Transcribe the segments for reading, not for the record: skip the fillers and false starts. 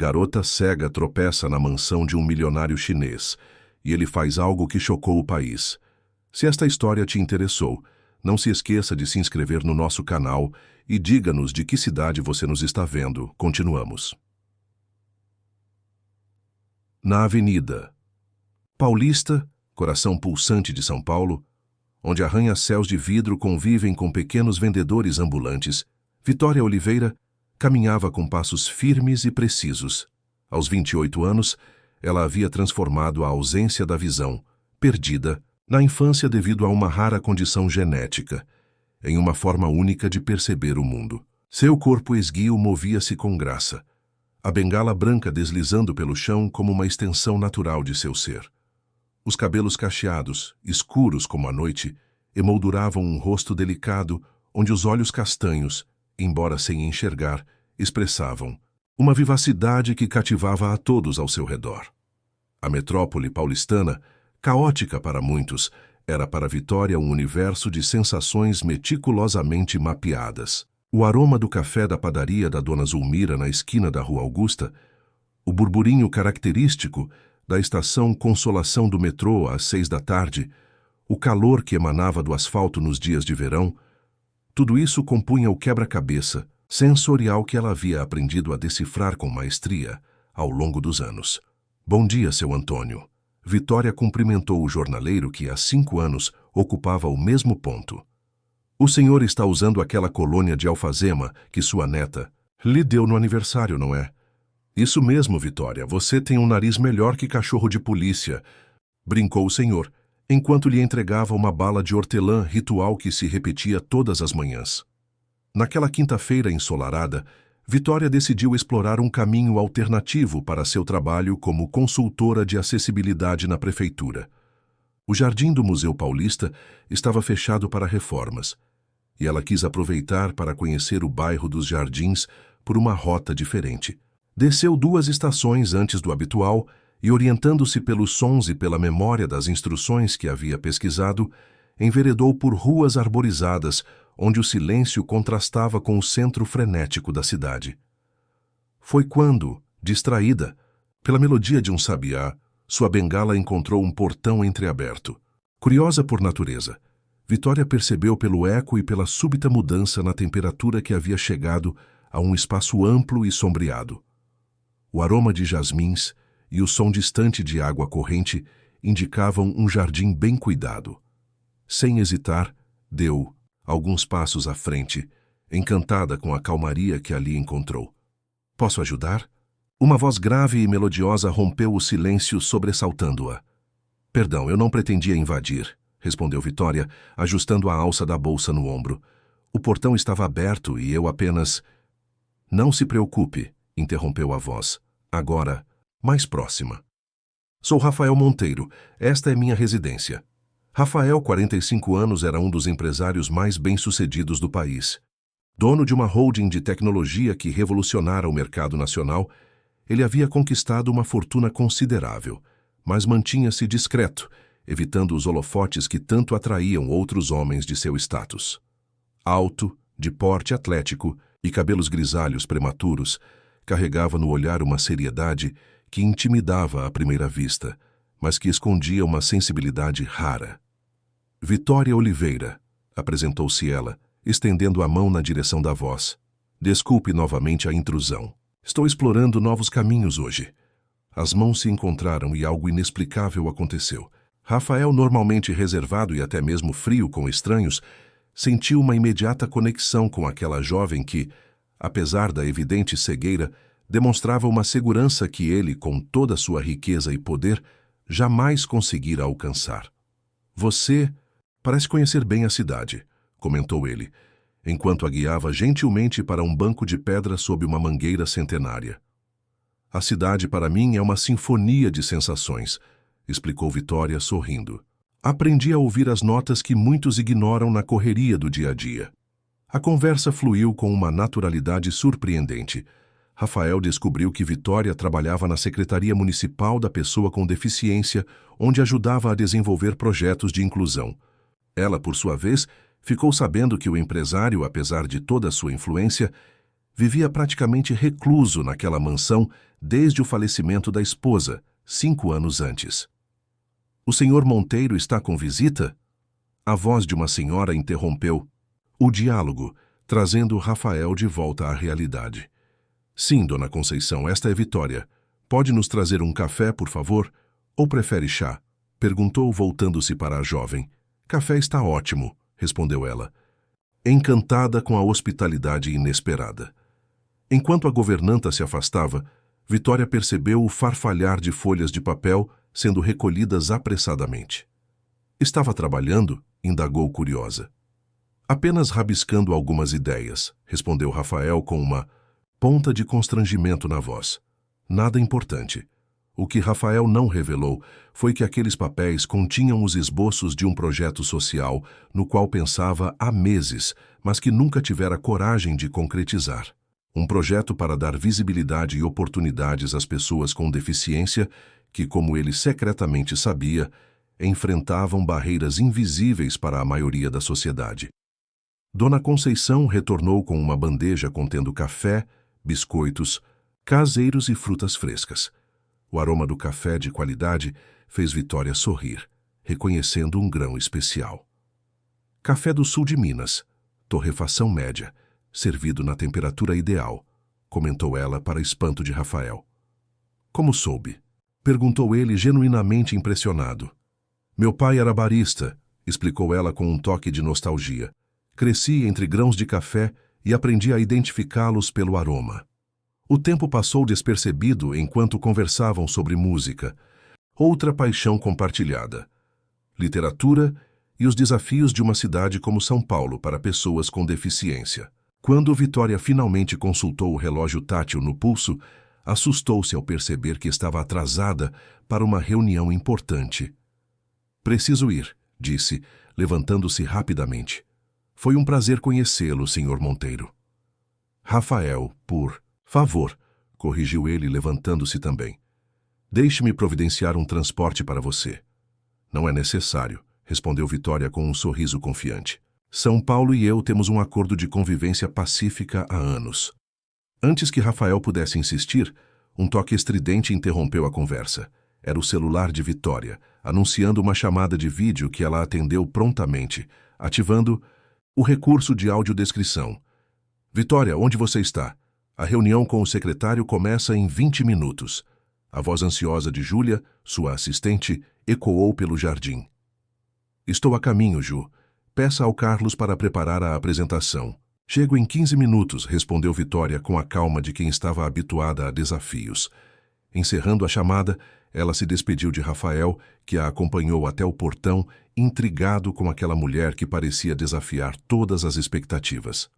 Garota cega tropeça na mansão de um milionário chinês e ele faz algo que chocou o país. Se esta história te interessou, não se esqueça de se inscrever no nosso canal e diga-nos de que cidade você nos está vendo. Continuamos. Na Avenida Paulista, coração pulsante de São Paulo, onde arranha-céus de vidro convivem com pequenos vendedores ambulantes, Vitória Oliveira caminhava com passos firmes e precisos. Aos 28 anos, ela havia transformado a ausência da visão, perdida, na infância devido a uma rara condição genética, em uma forma única de perceber o mundo. Seu corpo esguio movia-se com graça, a bengala branca deslizando pelo chão como uma extensão natural de seu ser. Os cabelos cacheados, escuros como a noite, emolduravam um rosto delicado onde os olhos castanhos, embora sem enxergar, expressavam uma vivacidade que cativava a todos ao seu redor. A metrópole paulistana, caótica para muitos, era para Vitória um universo de sensações meticulosamente mapeadas. O aroma do café da padaria da Dona Zulmira na esquina da Rua Augusta, o burburinho característico da estação Consolação do metrô às 6 da tarde, o calor que emanava do asfalto nos dias de verão, tudo isso compunha o quebra-cabeça sensorial que ela havia aprendido a decifrar com maestria ao longo dos anos. Bom dia, seu Antônio. Vitória cumprimentou o jornaleiro que há 5 anos ocupava o mesmo ponto. O senhor está usando aquela colônia de alfazema que sua neta lhe deu no aniversário, não é? Isso mesmo, Vitória, você tem um nariz melhor que cachorro de polícia, brincou o senhor, enquanto lhe entregava uma bala de hortelã, ritual que se repetia todas as manhãs. Naquela quinta-feira ensolarada, Vitória decidiu explorar um caminho alternativo para seu trabalho como consultora de acessibilidade na prefeitura. O jardim do Museu Paulista estava fechado para reformas, e ela quis aproveitar para conhecer o bairro dos Jardins por uma rota diferente. Desceu 2 estações antes do habitual e, orientando-se pelos sons e pela memória das instruções que havia pesquisado, enveredou por ruas arborizadas, onde o silêncio contrastava com o centro frenético da cidade. Foi quando, distraída pela melodia de um sabiá, sua bengala encontrou um portão entreaberto. Curiosa por natureza, Vitória percebeu pelo eco e pela súbita mudança na temperatura que havia chegado a um espaço amplo e sombreado. O aroma de jasmins e o som distante de água corrente indicavam um jardim bem cuidado. Sem hesitar, deu alguns passos à frente, encantada com a calmaria que ali encontrou. Posso ajudar? Uma voz grave e melodiosa rompeu o silêncio, sobressaltando-a. Perdão, eu não pretendia invadir, respondeu Vitória, ajustando a alça da bolsa no ombro. O portão estava aberto e eu apenas... Não se preocupe, interrompeu a voz. Agora, mais próxima. Sou Rafael Monteiro. Esta é minha residência. Rafael, 45 anos, era um dos empresários mais bem-sucedidos do país. Dono de uma holding de tecnologia que revolucionara o mercado nacional, ele havia conquistado uma fortuna considerável, mas mantinha-se discreto, evitando os holofotes que tanto atraíam outros homens de seu status. Alto, de porte atlético e cabelos grisalhos prematuros, carregava no olhar uma seriedade que intimidava à primeira vista, mas que escondia uma sensibilidade rara. Vitória Oliveira, apresentou-se ela, estendendo a mão na direção da voz. Desculpe novamente a intrusão. Estou explorando novos caminhos hoje. As mãos se encontraram e algo inexplicável aconteceu. Rafael, normalmente reservado e até mesmo frio com estranhos, sentiu uma imediata conexão com aquela jovem que, apesar da evidente cegueira, demonstrava uma segurança que ele, com toda a sua riqueza e poder, jamais conseguira alcançar. Você parece conhecer bem a cidade, comentou ele, enquanto a guiava gentilmente para um banco de pedra sob uma mangueira centenária. A cidade para mim é uma sinfonia de sensações, explicou Vitória sorrindo. Aprendi a ouvir as notas que muitos ignoram na correria do dia a dia. A conversa fluiu com uma naturalidade surpreendente. Rafael descobriu que Vitória trabalhava na Secretaria Municipal da Pessoa com Deficiência, onde ajudava a desenvolver projetos de inclusão. Ela, por sua vez, ficou sabendo que o empresário, apesar de toda a sua influência, vivia praticamente recluso naquela mansão desde o falecimento da esposa, 5 anos antes. O senhor Monteiro está com visita? A voz de uma senhora interrompeu o diálogo, trazendo Rafael de volta à realidade. Sim, dona Conceição, esta é Vitória. Pode nos trazer um café, por favor? Ou prefere chá? Perguntou, voltando-se para a jovem. Café está ótimo, respondeu ela, encantada com a hospitalidade inesperada. Enquanto a governanta se afastava, Vitória percebeu o farfalhar de folhas de papel sendo recolhidas apressadamente. Estava trabalhando? Indagou curiosa. Apenas rabiscando algumas ideias, respondeu Rafael com uma ponta de constrangimento na voz. Nada importante. O que Rafael não revelou foi que aqueles papéis continham os esboços de um projeto social no qual pensava há meses, mas que nunca tivera coragem de concretizar. Um projeto para dar visibilidade e oportunidades às pessoas com deficiência que, como ele secretamente sabia, enfrentavam barreiras invisíveis para a maioria da sociedade. Dona Conceição retornou com uma bandeja contendo café, biscoitos, caseiros e frutas frescas. O aroma do café de qualidade fez Vitória sorrir, reconhecendo um grão especial. Café do sul de Minas, torrefação média, servido na temperatura ideal, comentou ela para espanto de Rafael. Como soube? Perguntou ele genuinamente impressionado. Meu pai era barista, explicou ela com um toque de nostalgia. Cresci entre grãos de café e aprendi a identificá-los pelo aroma. O tempo passou despercebido enquanto conversavam sobre música, outra paixão compartilhada, literatura e os desafios de uma cidade como São Paulo para pessoas com deficiência. Quando Vitória finalmente consultou o relógio tátil no pulso, assustou-se ao perceber que estava atrasada para uma reunião importante. Preciso ir, disse, levantando-se rapidamente. Foi um prazer conhecê-lo, Sr. Monteiro. Rafael, por favor, corrigiu ele, levantando-se também. Deixe-me providenciar um transporte para você. Não é necessário, respondeu Vitória com um sorriso confiante. São Paulo e eu temos um acordo de convivência pacífica há anos. Antes que Rafael pudesse insistir, um toque estridente interrompeu a conversa. Era o celular de Vitória, anunciando uma chamada de vídeo que ela atendeu prontamente, ativando o recurso de audiodescrição. Vitória, onde você está? A reunião com o secretário começa em 20 minutos. A voz ansiosa de Júlia, sua assistente, ecoou pelo jardim. Estou a caminho, Ju. Peça ao Carlos para preparar a apresentação. Chego em 15 minutos, respondeu Vitória com a calma de quem estava habituada a desafios. Encerrando a chamada, ela se despediu de Rafael, que a acompanhou até o portão, intrigado com aquela mulher que parecia desafiar todas as expectativas.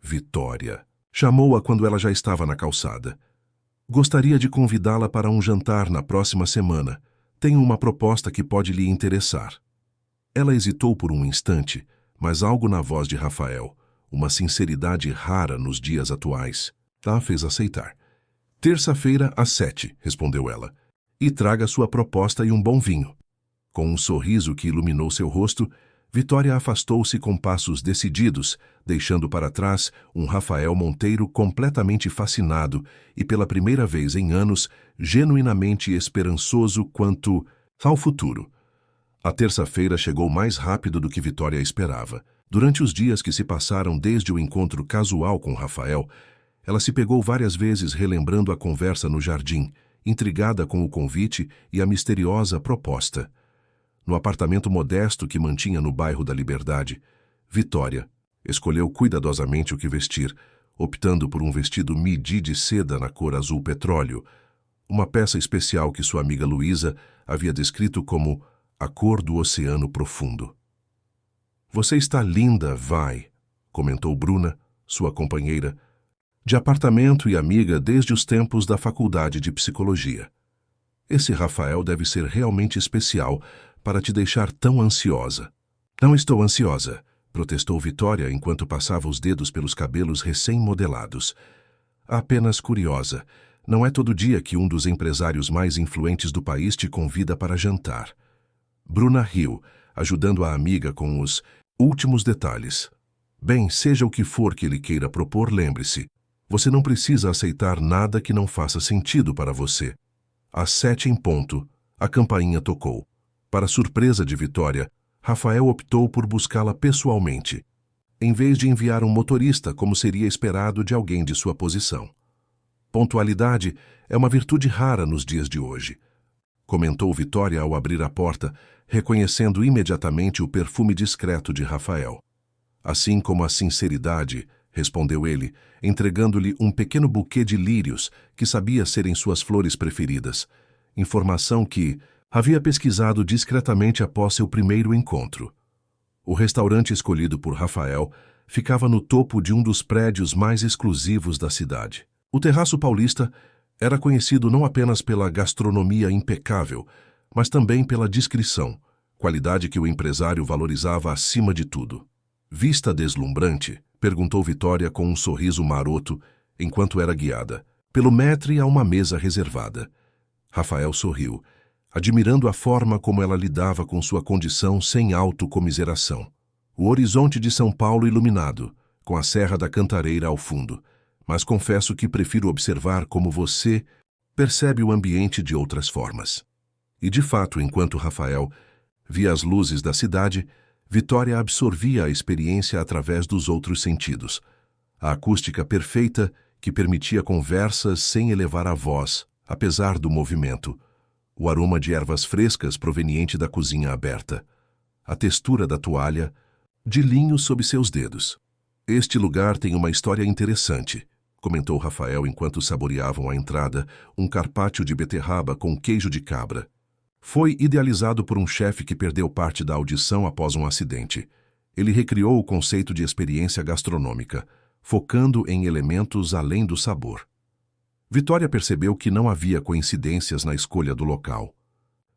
Vitória. Chamou-a quando ela já estava na calçada. Gostaria de convidá-la para um jantar na próxima semana. Tenho uma proposta que pode lhe interessar. Ela hesitou por um instante, mas algo na voz de Rafael, uma sinceridade rara nos dias atuais, a fez aceitar. Terça-feira, às 7, respondeu ela. E traga sua proposta e um bom vinho. Com um sorriso que iluminou seu rosto, Vitória afastou-se com passos decididos, deixando para trás um Rafael Monteiro completamente fascinado e, pela primeira vez em anos, genuinamente esperançoso quanto ao futuro. A terça-feira chegou mais rápido do que Vitória esperava. Durante os dias que se passaram desde o encontro casual com Rafael, ela se pegou várias vezes relembrando a conversa no jardim, intrigada com o convite e a misteriosa proposta. No apartamento modesto que mantinha no bairro da Liberdade, Vitória escolheu cuidadosamente o que vestir, optando por um vestido midi de seda na cor azul petróleo, uma peça especial que sua amiga Luísa havia descrito como a cor do oceano profundo. Você está linda, vai, comentou Bruna, sua companheira, de apartamento e amiga desde os tempos da faculdade de psicologia. Esse Rafael deve ser realmente especial para te deixar tão ansiosa. Não estou ansiosa, protestou Vitória enquanto passava os dedos pelos cabelos recém-modelados. Apenas curiosa. Não é todo dia que um dos empresários mais influentes do país te convida para jantar. Bruna riu, ajudando a amiga com os últimos detalhes. Bem, seja o que for que ele queira propor, lembre-se. Você não precisa aceitar nada que não faça sentido para você. Às 7 em ponto, a campainha tocou. Para surpresa de Vitória, Rafael optou por buscá-la pessoalmente, em vez de enviar um motorista como seria esperado de alguém de sua posição. Pontualidade é uma virtude rara nos dias de hoje, comentou Vitória ao abrir a porta, reconhecendo imediatamente o perfume discreto de Rafael. Assim como a sinceridade, respondeu ele, entregando-lhe um pequeno buquê de lírios que sabia serem suas flores preferidas, informação que havia pesquisado discretamente após seu primeiro encontro. O restaurante escolhido por Rafael ficava no topo de um dos prédios mais exclusivos da cidade. O Terraço Paulista era conhecido não apenas pela gastronomia impecável, mas também pela discrição, qualidade que o empresário valorizava acima de tudo. Vista deslumbrante? Perguntou Vitória com um sorriso maroto, enquanto era guiada, pelo maître a uma mesa reservada. Rafael sorriu, admirando a forma como ela lidava com sua condição sem autocomiseração. O horizonte de São Paulo iluminado, com a Serra da Cantareira ao fundo. Mas confesso que prefiro observar como você percebe o ambiente de outras formas. E de fato, enquanto Rafael via as luzes da cidade, Vitória absorvia a experiência através dos outros sentidos. A acústica perfeita que permitia conversas sem elevar a voz, apesar do movimento. O aroma de ervas frescas proveniente da cozinha aberta. A textura da toalha, de linho sob seus dedos. Este lugar tem uma história interessante, comentou Rafael enquanto saboreavam à entrada um carpaccio de beterraba com queijo de cabra. Foi idealizado por um chefe que perdeu parte da audição após um acidente. Ele recriou o conceito de experiência gastronômica, focando em elementos além do sabor. Vitória percebeu que não havia coincidências na escolha do local.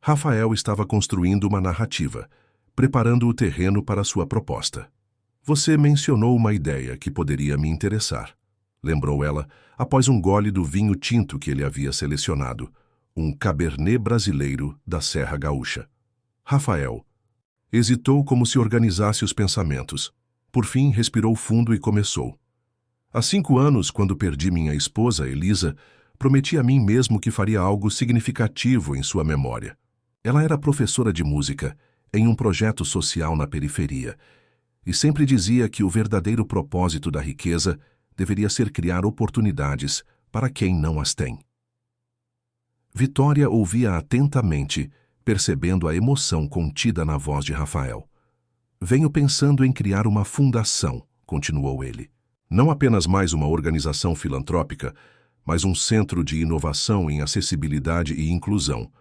Rafael estava construindo uma narrativa, preparando o terreno para sua proposta. Você mencionou uma ideia que poderia me interessar, lembrou ela, após um gole do vinho tinto que ele havia selecionado, um Cabernet brasileiro da Serra Gaúcha. Rafael hesitou como se organizasse os pensamentos. Por fim, respirou fundo e começou. Há 5 anos, quando perdi minha esposa, Elisa, prometi a mim mesmo que faria algo significativo em sua memória. Ela era professora de música, em um projeto social na periferia, e sempre dizia que o verdadeiro propósito da riqueza deveria ser criar oportunidades para quem não as tem. Vitória ouvia atentamente, percebendo a emoção contida na voz de Rafael. Venho pensando em criar uma fundação, continuou ele. Não apenas mais uma organização filantrópica, mas um centro de inovação em acessibilidade e inclusão,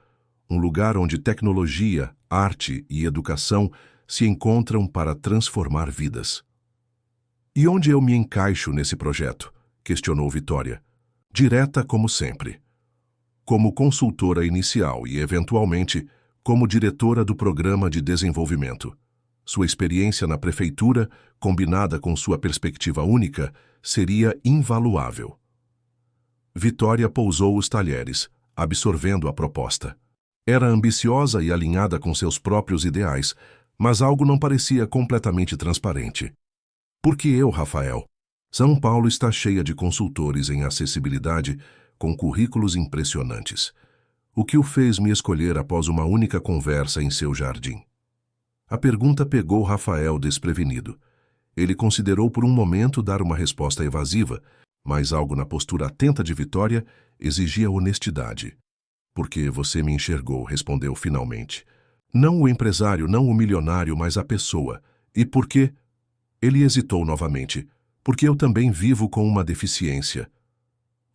um lugar onde tecnologia, arte e educação se encontram para transformar vidas. E onde eu me encaixo nesse projeto? Questionou Vitória. Direta como sempre. Como consultora inicial e, eventualmente, como diretora do Programa de Desenvolvimento. Sua experiência na prefeitura, combinada com sua perspectiva única, seria invaluável. Vitória pousou os talheres, absorvendo a proposta. Era ambiciosa e alinhada com seus próprios ideais, mas algo não parecia completamente transparente. Por que eu, Rafael? São Paulo está cheia de consultores em acessibilidade com currículos impressionantes. O que o fez me escolher após uma única conversa em seu jardim? A pergunta pegou Rafael desprevenido. Ele considerou por um momento dar uma resposta evasiva, mas algo na postura atenta de Vitória exigia honestidade. Porque você me enxergou, respondeu finalmente. Não o empresário, não o milionário, mas a pessoa. E por quê? Ele hesitou novamente. Porque eu também vivo com uma deficiência.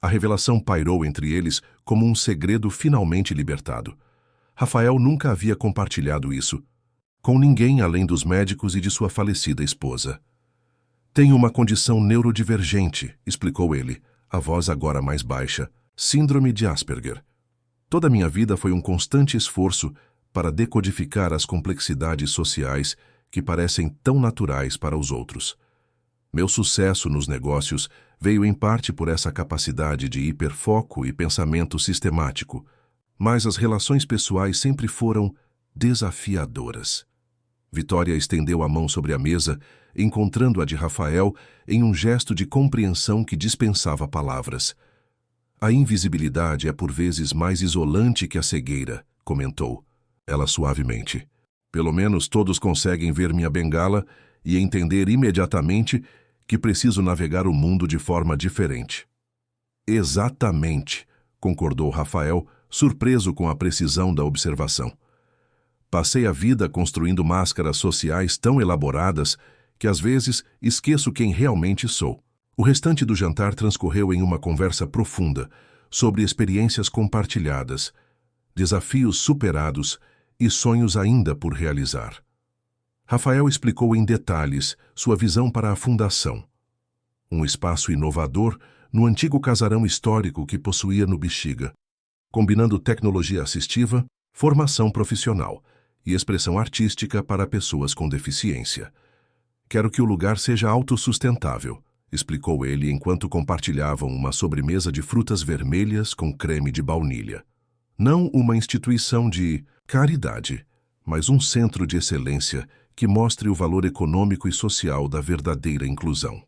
A revelação pairou entre eles como um segredo finalmente libertado. Rafael nunca havia compartilhado isso com ninguém além dos médicos e de sua falecida esposa. Tenho uma condição neurodivergente, explicou ele, a voz agora mais baixa, síndrome de Asperger. Toda minha vida foi um constante esforço para decodificar as complexidades sociais que parecem tão naturais para os outros. Meu sucesso nos negócios veio em parte por essa capacidade de hiperfoco e pensamento sistemático, mas as relações pessoais sempre foram desafiadoras. Vitória estendeu a mão sobre a mesa, encontrando a de Rafael em um gesto de compreensão que dispensava palavras. A invisibilidade é por vezes mais isolante que a cegueira, comentou ela suavemente. Pelo menos todos conseguem ver minha bengala e entender imediatamente que preciso navegar o mundo de forma diferente. Exatamente, concordou Rafael, surpreso com a precisão da observação. Passei a vida construindo máscaras sociais tão elaboradas que às vezes esqueço quem realmente sou. O restante do jantar transcorreu em uma conversa profunda sobre experiências compartilhadas, desafios superados e sonhos ainda por realizar. Rafael explicou em detalhes sua visão para a fundação. Um espaço inovador no antigo casarão histórico que possuía no Bexiga, combinando tecnologia assistiva, formação profissional e expressão artística para pessoas com deficiência. Quero que o lugar seja autossustentável, explicou ele enquanto compartilhavam uma sobremesa de frutas vermelhas com creme de baunilha. Não uma instituição de caridade, mas um centro de excelência que mostre o valor econômico e social da verdadeira inclusão.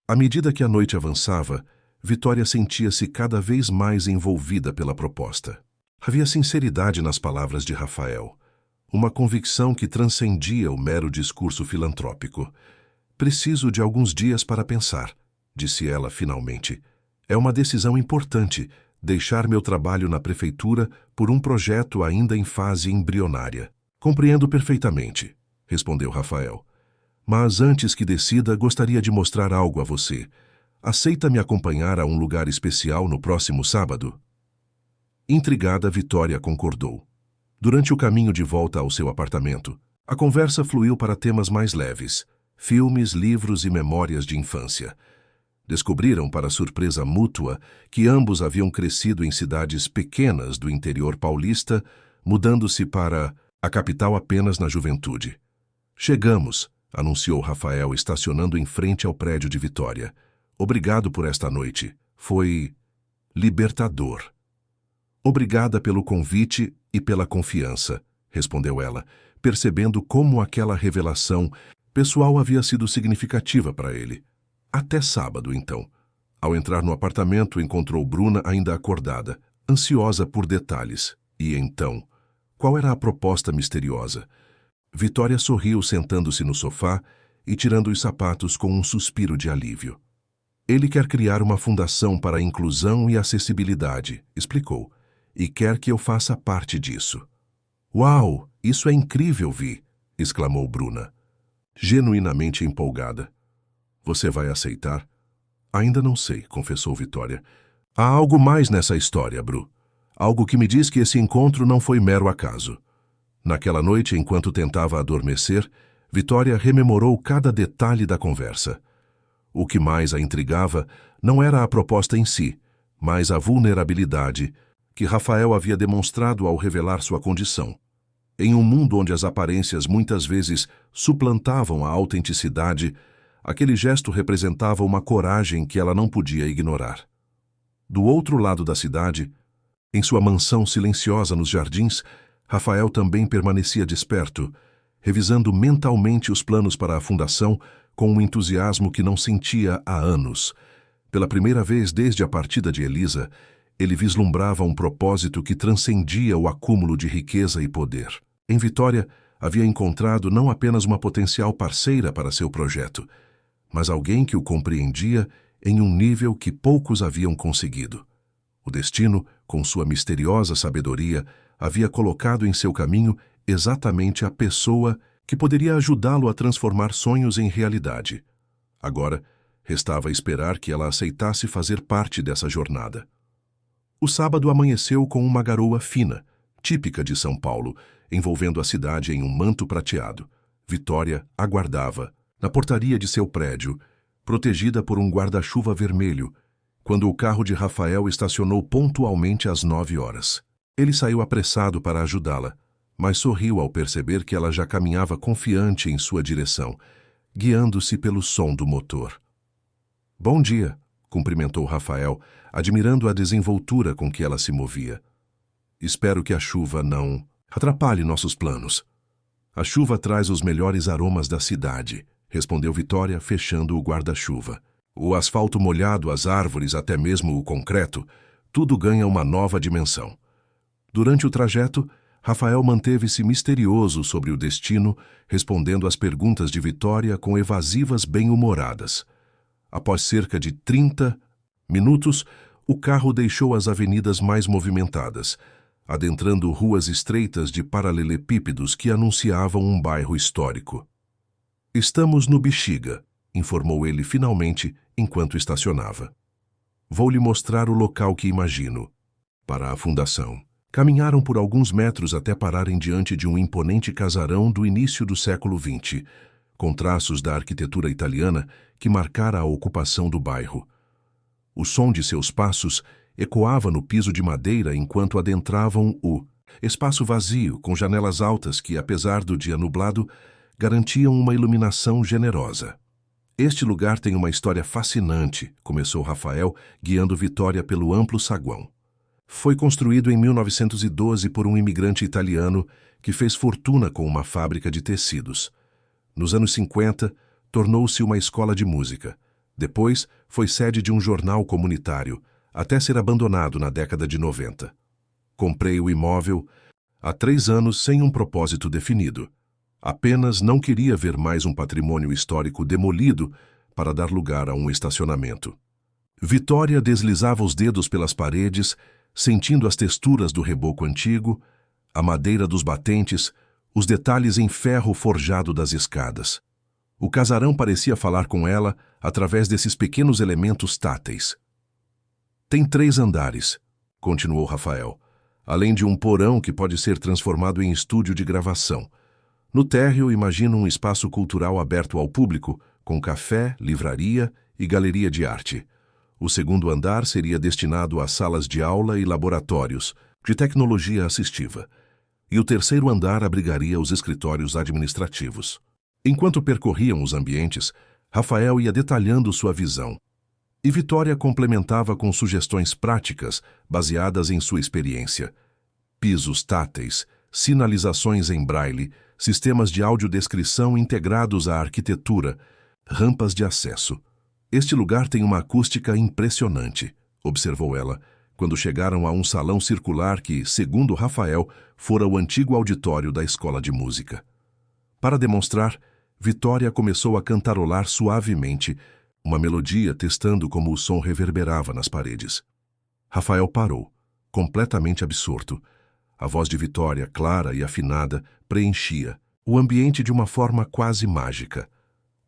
À medida que a noite avançava, Vitória sentia-se cada vez mais envolvida pela proposta. Havia sinceridade nas palavras de Rafael, uma convicção que transcendia o mero discurso filantrópico. Preciso de alguns dias para pensar, disse ela finalmente. É uma decisão importante deixar meu trabalho na prefeitura por um projeto ainda em fase embrionária. Compreendo perfeitamente, respondeu Rafael. Mas antes que decida, gostaria de mostrar algo a você. Aceita me acompanhar a um lugar especial no próximo sábado? Intrigada, Vitória concordou. Durante o caminho de volta ao seu apartamento, a conversa fluiu para temas mais leves: filmes, livros e memórias de infância. Descobriram, para surpresa mútua, que ambos haviam crescido em cidades pequenas do interior paulista, mudando-se para a capital apenas na juventude. Chegamos, anunciou Rafael, estacionando em frente ao prédio de Vitória. Obrigado por esta noite. Foi libertador. Obrigada pelo convite e pela confiança, respondeu ela, percebendo como aquela revelação pessoal havia sido significativa para ele. Até sábado, então. Ao entrar no apartamento, encontrou Bruna ainda acordada, ansiosa por detalhes. E então, qual era a proposta misteriosa? Vitória sorriu sentando-se no sofá e tirando os sapatos com um suspiro de alívio. Ele quer criar uma fundação para a inclusão e acessibilidade, explicou, e quer que eu faça parte disso. Uau, isso é incrível, Vi, exclamou Bruna, genuinamente empolgada. Você vai aceitar? Ainda não sei, confessou Vitória. Há algo mais nessa história, Bru. Algo que me diz que esse encontro não foi mero acaso. Naquela noite, enquanto tentava adormecer, Vitória rememorou cada detalhe da conversa. O que mais a intrigava não era a proposta em si, mas a vulnerabilidade que Rafael havia demonstrado ao revelar sua condição. Em um mundo onde as aparências muitas vezes suplantavam a autenticidade, aquele gesto representava uma coragem que ela não podia ignorar. Do outro lado da cidade, em sua mansão silenciosa nos jardins, Rafael também permanecia desperto, revisando mentalmente os planos para a fundação com um entusiasmo que não sentia há anos. Pela primeira vez desde a partida de Elisa, ele vislumbrava um propósito que transcendia o acúmulo de riqueza e poder. Em Vitória, havia encontrado não apenas uma potencial parceira para seu projeto, mas alguém que o compreendia em um nível que poucos haviam conseguido. O destino, com sua misteriosa sabedoria, havia colocado em seu caminho exatamente a pessoa que poderia ajudá-lo a transformar sonhos em realidade. Agora, restava esperar que ela aceitasse fazer parte dessa jornada. O sábado amanheceu com uma garoa fina, típica de São Paulo, envolvendo a cidade em um manto prateado. Vitória aguardava, na portaria de seu prédio, protegida por um guarda-chuva vermelho, quando o carro de Rafael estacionou pontualmente às 9 horas. Ele saiu apressado para ajudá-la, mas sorriu ao perceber que ela já caminhava confiante em sua direção, guiando-se pelo som do motor. Bom dia, cumprimentou Rafael, admirando a desenvoltura com que ela se movia. Espero que a chuva não atrapalhe nossos planos. A chuva traz os melhores aromas da cidade, respondeu Vitória, fechando o guarda-chuva. O asfalto molhado, as árvores, até mesmo o concreto, tudo ganha uma nova dimensão. Durante o trajeto, Rafael manteve-se misterioso sobre o destino, respondendo às perguntas de Vitória com evasivas bem-humoradas. Após cerca de 30 minutos, o carro deixou as avenidas mais movimentadas, adentrando ruas estreitas de paralelepípedos que anunciavam um bairro histórico. "Estamos no Bexiga", informou ele finalmente, enquanto estacionava. "Vou lhe mostrar o local que imagino." Para a fundação. Caminharam por alguns metros até pararem diante de um imponente casarão do início do século XX, com traços da arquitetura italiana que marcara a ocupação do bairro. O som de seus passos ecoava no piso de madeira enquanto adentravam o espaço vazio, com janelas altas que, apesar do dia nublado, garantiam uma iluminação generosa. "Este lugar tem uma história fascinante", começou Rafael, guiando Vitória pelo amplo saguão. "Foi construído em 1912 por um imigrante italiano que fez fortuna com uma fábrica de tecidos. Nos anos 50, tornou-se uma escola de música. Depois, foi sede de um jornal comunitário, até ser abandonado na década de 90. Comprei o imóvel há 3 anos sem um propósito definido. Apenas não queria ver mais um patrimônio histórico demolido para dar lugar a um estacionamento." Vitória deslizava os dedos pelas paredes, sentindo as texturas do reboco antigo, a madeira dos batentes, os detalhes em ferro forjado das escadas. O casarão parecia falar com ela através desses pequenos elementos táteis. "Tem 3 andares", continuou Rafael, "além de um porão que pode ser transformado em estúdio de gravação. No térreo, imagino um espaço cultural aberto ao público, com café, livraria e galeria de arte. O 2º andar seria destinado a salas de aula e laboratórios de tecnologia assistiva. E o 3º andar abrigaria os escritórios administrativos." Enquanto percorriam os ambientes, Rafael ia detalhando sua visão. E Vitória complementava com sugestões práticas baseadas em sua experiência. Pisos táteis, sinalizações em braille, sistemas de audiodescrição integrados à arquitetura, rampas de acesso. "Este lugar tem uma acústica impressionante", observou ela, quando chegaram a um salão circular que, segundo Rafael, fora o antigo auditório da escola de música. Para demonstrar, Vitória começou a cantarolar suavemente, uma melodia testando como o som reverberava nas paredes. Rafael parou, completamente absorto. A voz de Vitória, clara e afinada, preenchia o ambiente de uma forma quase mágica.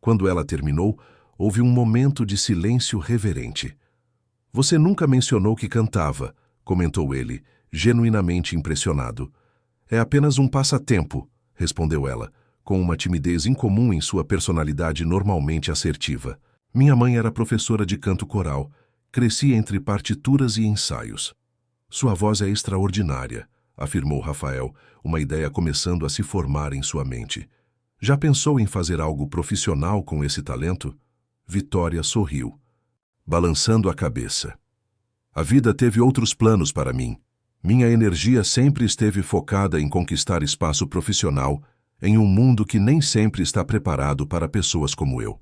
Quando ela terminou, houve um momento de silêncio reverente. "Você nunca mencionou que cantava", comentou ele, genuinamente impressionado. "É apenas um passatempo", respondeu ela, com uma timidez incomum em sua personalidade normalmente assertiva. "Minha mãe era professora de canto coral. Cresci entre partituras e ensaios." "Sua voz é extraordinária", afirmou Rafael, uma ideia começando a se formar em sua mente. "Já pensou em fazer algo profissional com esse talento?" Vitória sorriu, balançando a cabeça. "A vida teve outros planos para mim. Minha energia sempre esteve focada em conquistar espaço profissional em um mundo que nem sempre está preparado para pessoas como eu."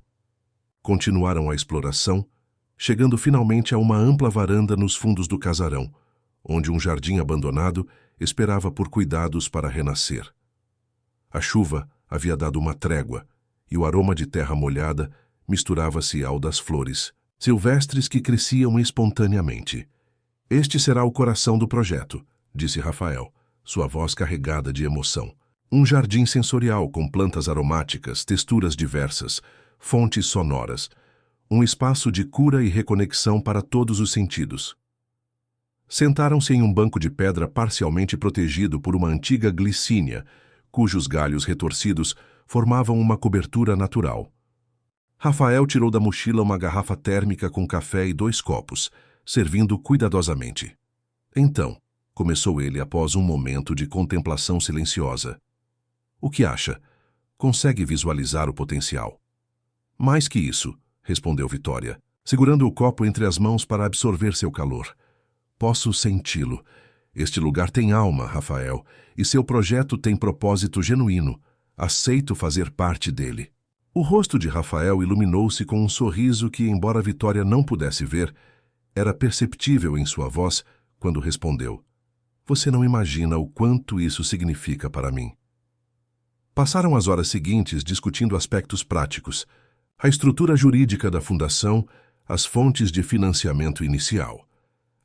Continuaram a exploração, chegando finalmente a uma ampla varanda nos fundos do casarão, onde um jardim abandonado esperava por cuidados para renascer. A chuva havia dado uma trégua, e o aroma de terra molhada misturava-se ao das flores, silvestres que cresciam espontaneamente. "Este será o coração do projeto", disse Rafael, sua voz carregada de emoção. "Um jardim sensorial com plantas aromáticas, texturas diversas, fontes sonoras. Um espaço de cura e reconexão para todos os sentidos." Sentaram-se em um banco de pedra parcialmente protegido por uma antiga glicínia, cujos galhos retorcidos formavam uma cobertura natural. Rafael tirou da mochila uma garrafa térmica com café e 2 copos, servindo cuidadosamente. "Então", começou ele após um momento de contemplação silenciosa, "o que acha? Consegue visualizar o potencial?" "Mais que isso", respondeu Vitória, segurando o copo entre as mãos para absorver seu calor. "Posso senti-lo. Este lugar tem alma, Rafael, e seu projeto tem propósito genuíno. Aceito fazer parte dele. O rosto de Rafael iluminou-se com um sorriso que, embora Vitória não pudesse ver, era perceptível em sua voz quando respondeu: Você não imagina o quanto isso significa para mim. Passaram as horas seguintes discutindo aspectos práticos, a estrutura jurídica da fundação, as fontes de financiamento inicial,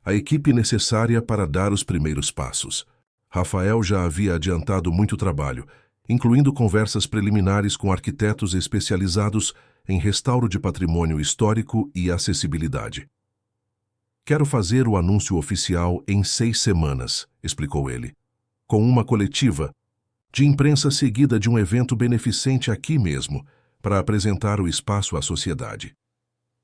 a equipe necessária para dar os primeiros passos. Rafael já havia adiantado muito trabalho, incluindo conversas preliminares com arquitetos especializados em restauro de patrimônio histórico e acessibilidade. Quero fazer o anúncio oficial em 6 semanas, explicou ele, com uma coletiva de imprensa seguida de um evento beneficente aqui mesmo, para apresentar o espaço à sociedade.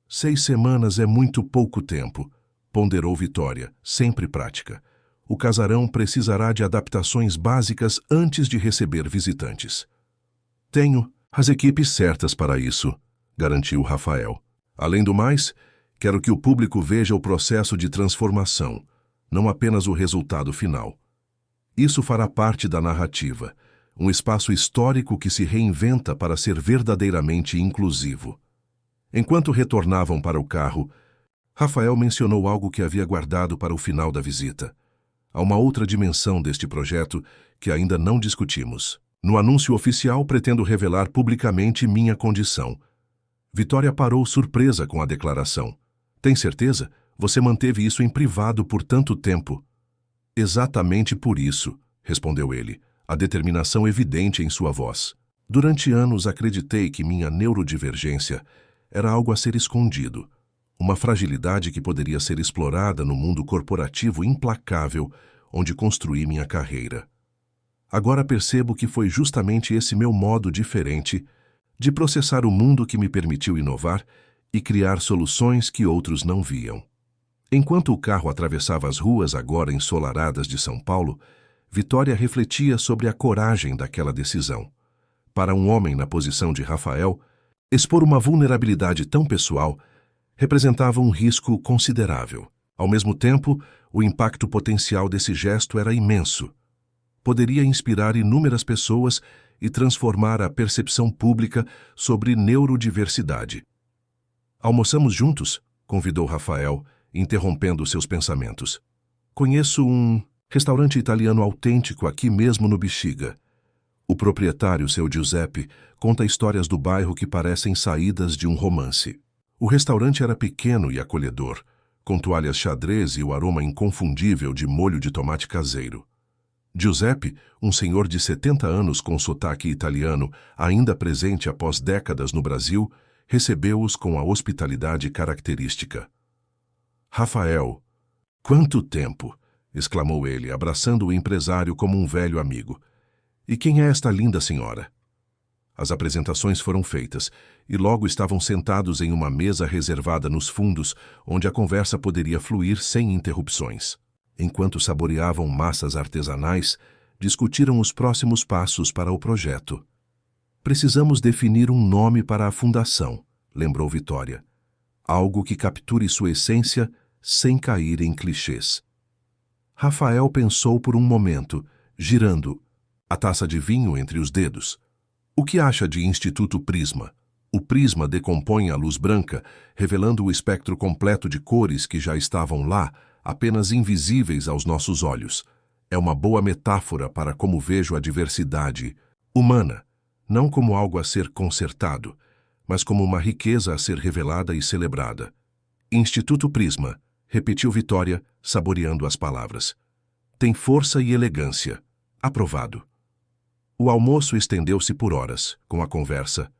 6 semanas é muito pouco tempo, ponderou Vitória, sempre prática. O casarão precisará de adaptações básicas antes de receber visitantes. Tenho as equipes certas para isso, garantiu Rafael. Além do mais, quero que o público veja o processo de transformação, não apenas o resultado final. Isso fará parte da narrativa, um espaço histórico que se reinventa para ser verdadeiramente inclusivo. Enquanto retornavam para o carro, Rafael mencionou algo que havia guardado para o final da visita. Há uma outra dimensão deste projeto que ainda não discutimos. No anúncio oficial, pretendo revelar publicamente minha condição. Vitória parou surpresa com a declaração. Tem certeza? Você manteve isso em privado por tanto tempo. Exatamente por isso, respondeu ele, a determinação evidente em sua voz. Durante anos acreditei que minha neurodivergência era algo a ser escondido, uma fragilidade que poderia ser explorada no mundo corporativo implacável onde construí minha carreira. Agora percebo que foi justamente esse meu modo diferente de processar o mundo que me permitiu inovar e criar soluções que outros não viam. Enquanto o carro atravessava as ruas agora ensolaradas de São Paulo, Vitória refletia sobre a coragem daquela decisão. Para um homem na posição de Rafael, expor uma vulnerabilidade tão pessoal representava um risco considerável. Ao mesmo tempo, o impacto potencial desse gesto era imenso. Poderia inspirar inúmeras pessoas e transformar a percepção pública sobre neurodiversidade. Almoçamos juntos? Convidou Rafael, interrompendo seus pensamentos. Conheço um restaurante italiano autêntico aqui mesmo no Bexiga. O proprietário, seu Giuseppe, conta histórias do bairro que parecem saídas de um romance. O restaurante era pequeno e acolhedor, com toalhas xadrez e o aroma inconfundível de molho de tomate caseiro. Giuseppe, um senhor de 70 anos com sotaque italiano, ainda presente após décadas no Brasil, recebeu-os com a hospitalidade característica. Rafael, quanto tempo! Exclamou ele, abraçando o empresário como um velho amigo. E quem é esta linda senhora? As apresentações foram feitas, e logo estavam sentados em uma mesa reservada nos fundos, onde a conversa poderia fluir sem interrupções. Enquanto saboreavam massas artesanais, discutiram os próximos passos para o projeto. Precisamos definir um nome para a fundação, lembrou Vitória. Algo que capture sua essência sem cair em clichês. Rafael pensou por um momento, girando a taça de vinho entre os dedos. O que acha de Instituto Prisma? O prisma decompõe a luz branca, revelando o espectro completo de cores que já estavam lá, apenas invisíveis aos nossos olhos. É uma boa metáfora para como vejo a diversidade humana, não como algo a ser consertado, mas como uma riqueza a ser revelada e celebrada. Instituto Prisma, repetiu Vitória, saboreando as palavras. Tem força e elegância. Aprovado. O almoço estendeu-se por horas, com a conversa,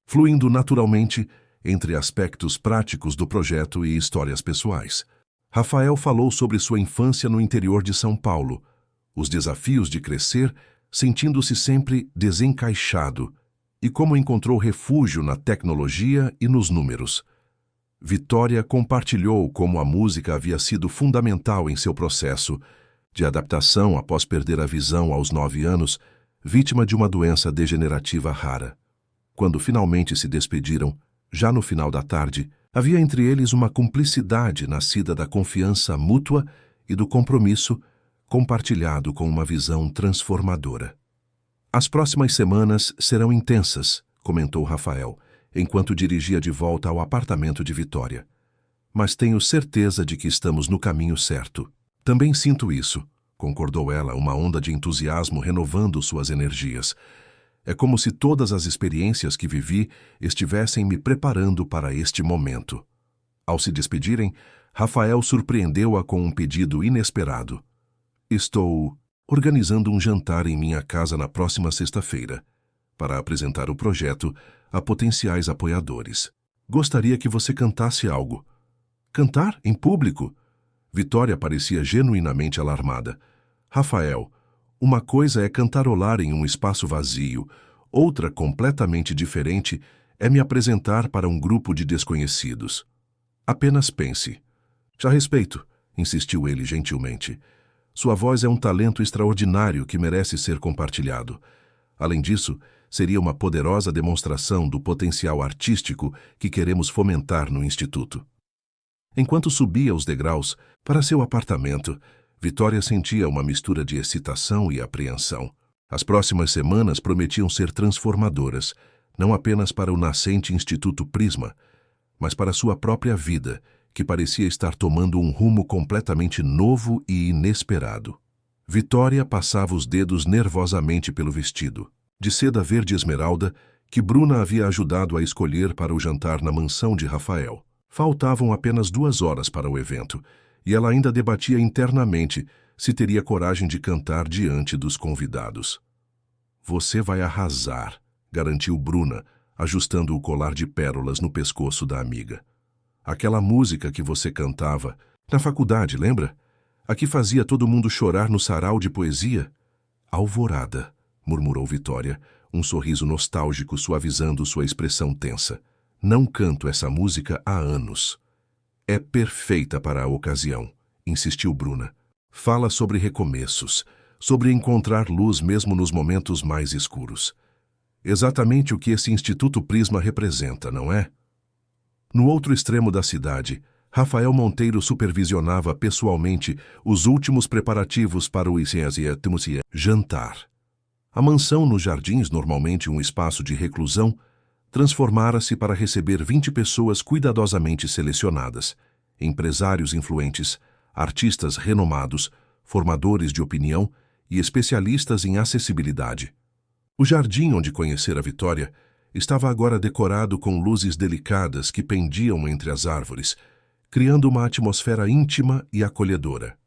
fluindo naturalmente entre aspectos práticos do projeto e histórias pessoais. Rafael falou sobre sua infância no interior de São Paulo, os desafios de crescer, sentindo-se sempre desencaixado, e como encontrou refúgio na tecnologia e nos números. Vitória compartilhou como a música havia sido fundamental em seu processo de adaptação após perder a visão aos 9 anos, vítima de uma doença degenerativa rara. Quando finalmente se despediram, já no final da tarde, havia entre eles uma cumplicidade nascida da confiança mútua e do compromisso compartilhado com uma visão transformadora. As próximas semanas serão intensas, comentou Rafael, enquanto dirigia de volta ao apartamento de Vitória. Mas tenho certeza de que estamos no caminho certo. Também sinto isso, concordou ela, uma onda de entusiasmo renovando suas energias. É como se todas as experiências que vivi estivessem me preparando para este momento. Ao se despedirem, Rafael surpreendeu-a com um pedido inesperado. Estou organizando um jantar em minha casa na próxima sexta-feira, para apresentar o projeto a potenciais apoiadores. Gostaria que você cantasse algo. Cantar em público? Vitória parecia genuinamente alarmada. Rafael, uma coisa é cantarolar em um espaço vazio, outra completamente diferente é me apresentar para um grupo de desconhecidos. Apenas pense. Já respeito, insistiu ele gentilmente. Sua voz é um talento extraordinário que merece ser compartilhado. Além disso, seria uma poderosa demonstração do potencial artístico que queremos fomentar no Instituto. Enquanto subia os degraus para seu apartamento, Vitória sentia uma mistura de excitação e apreensão. As próximas semanas prometiam ser transformadoras, não apenas para o nascente Instituto Prisma, mas para sua própria vida, que parecia estar tomando um rumo completamente novo e inesperado. Vitória passava os dedos nervosamente pelo vestido, de seda verde esmeralda, que Bruna havia ajudado a escolher para o jantar na mansão de Rafael. Faltavam apenas 2 horas para o evento, e ela ainda debatia internamente se teria coragem de cantar diante dos convidados. Você vai arrasar, garantiu Bruna, ajustando o colar de pérolas no pescoço da amiga. Aquela música que você cantava na faculdade, lembra? A que fazia todo mundo chorar no sarau de poesia? Alvorada, murmurou Vitória, um sorriso nostálgico suavizando sua expressão tensa. Não canto essa música há anos. É perfeita para a ocasião, insistiu Bruna. Fala sobre recomeços, sobre encontrar luz mesmo nos momentos mais escuros. Exatamente o que esse Instituto Prisma representa, não é? No outro extremo da cidade, Rafael Monteiro supervisionava pessoalmente os últimos preparativos para o jantar. A mansão nos Jardins, normalmente um espaço de reclusão, transformara-se para receber 20 pessoas cuidadosamente selecionadas, empresários influentes, artistas renomados, formadores de opinião e especialistas em acessibilidade. O jardim onde conhecera Vitória estava agora decorado com luzes delicadas que pendiam entre as árvores, criando uma atmosfera íntima e acolhedora.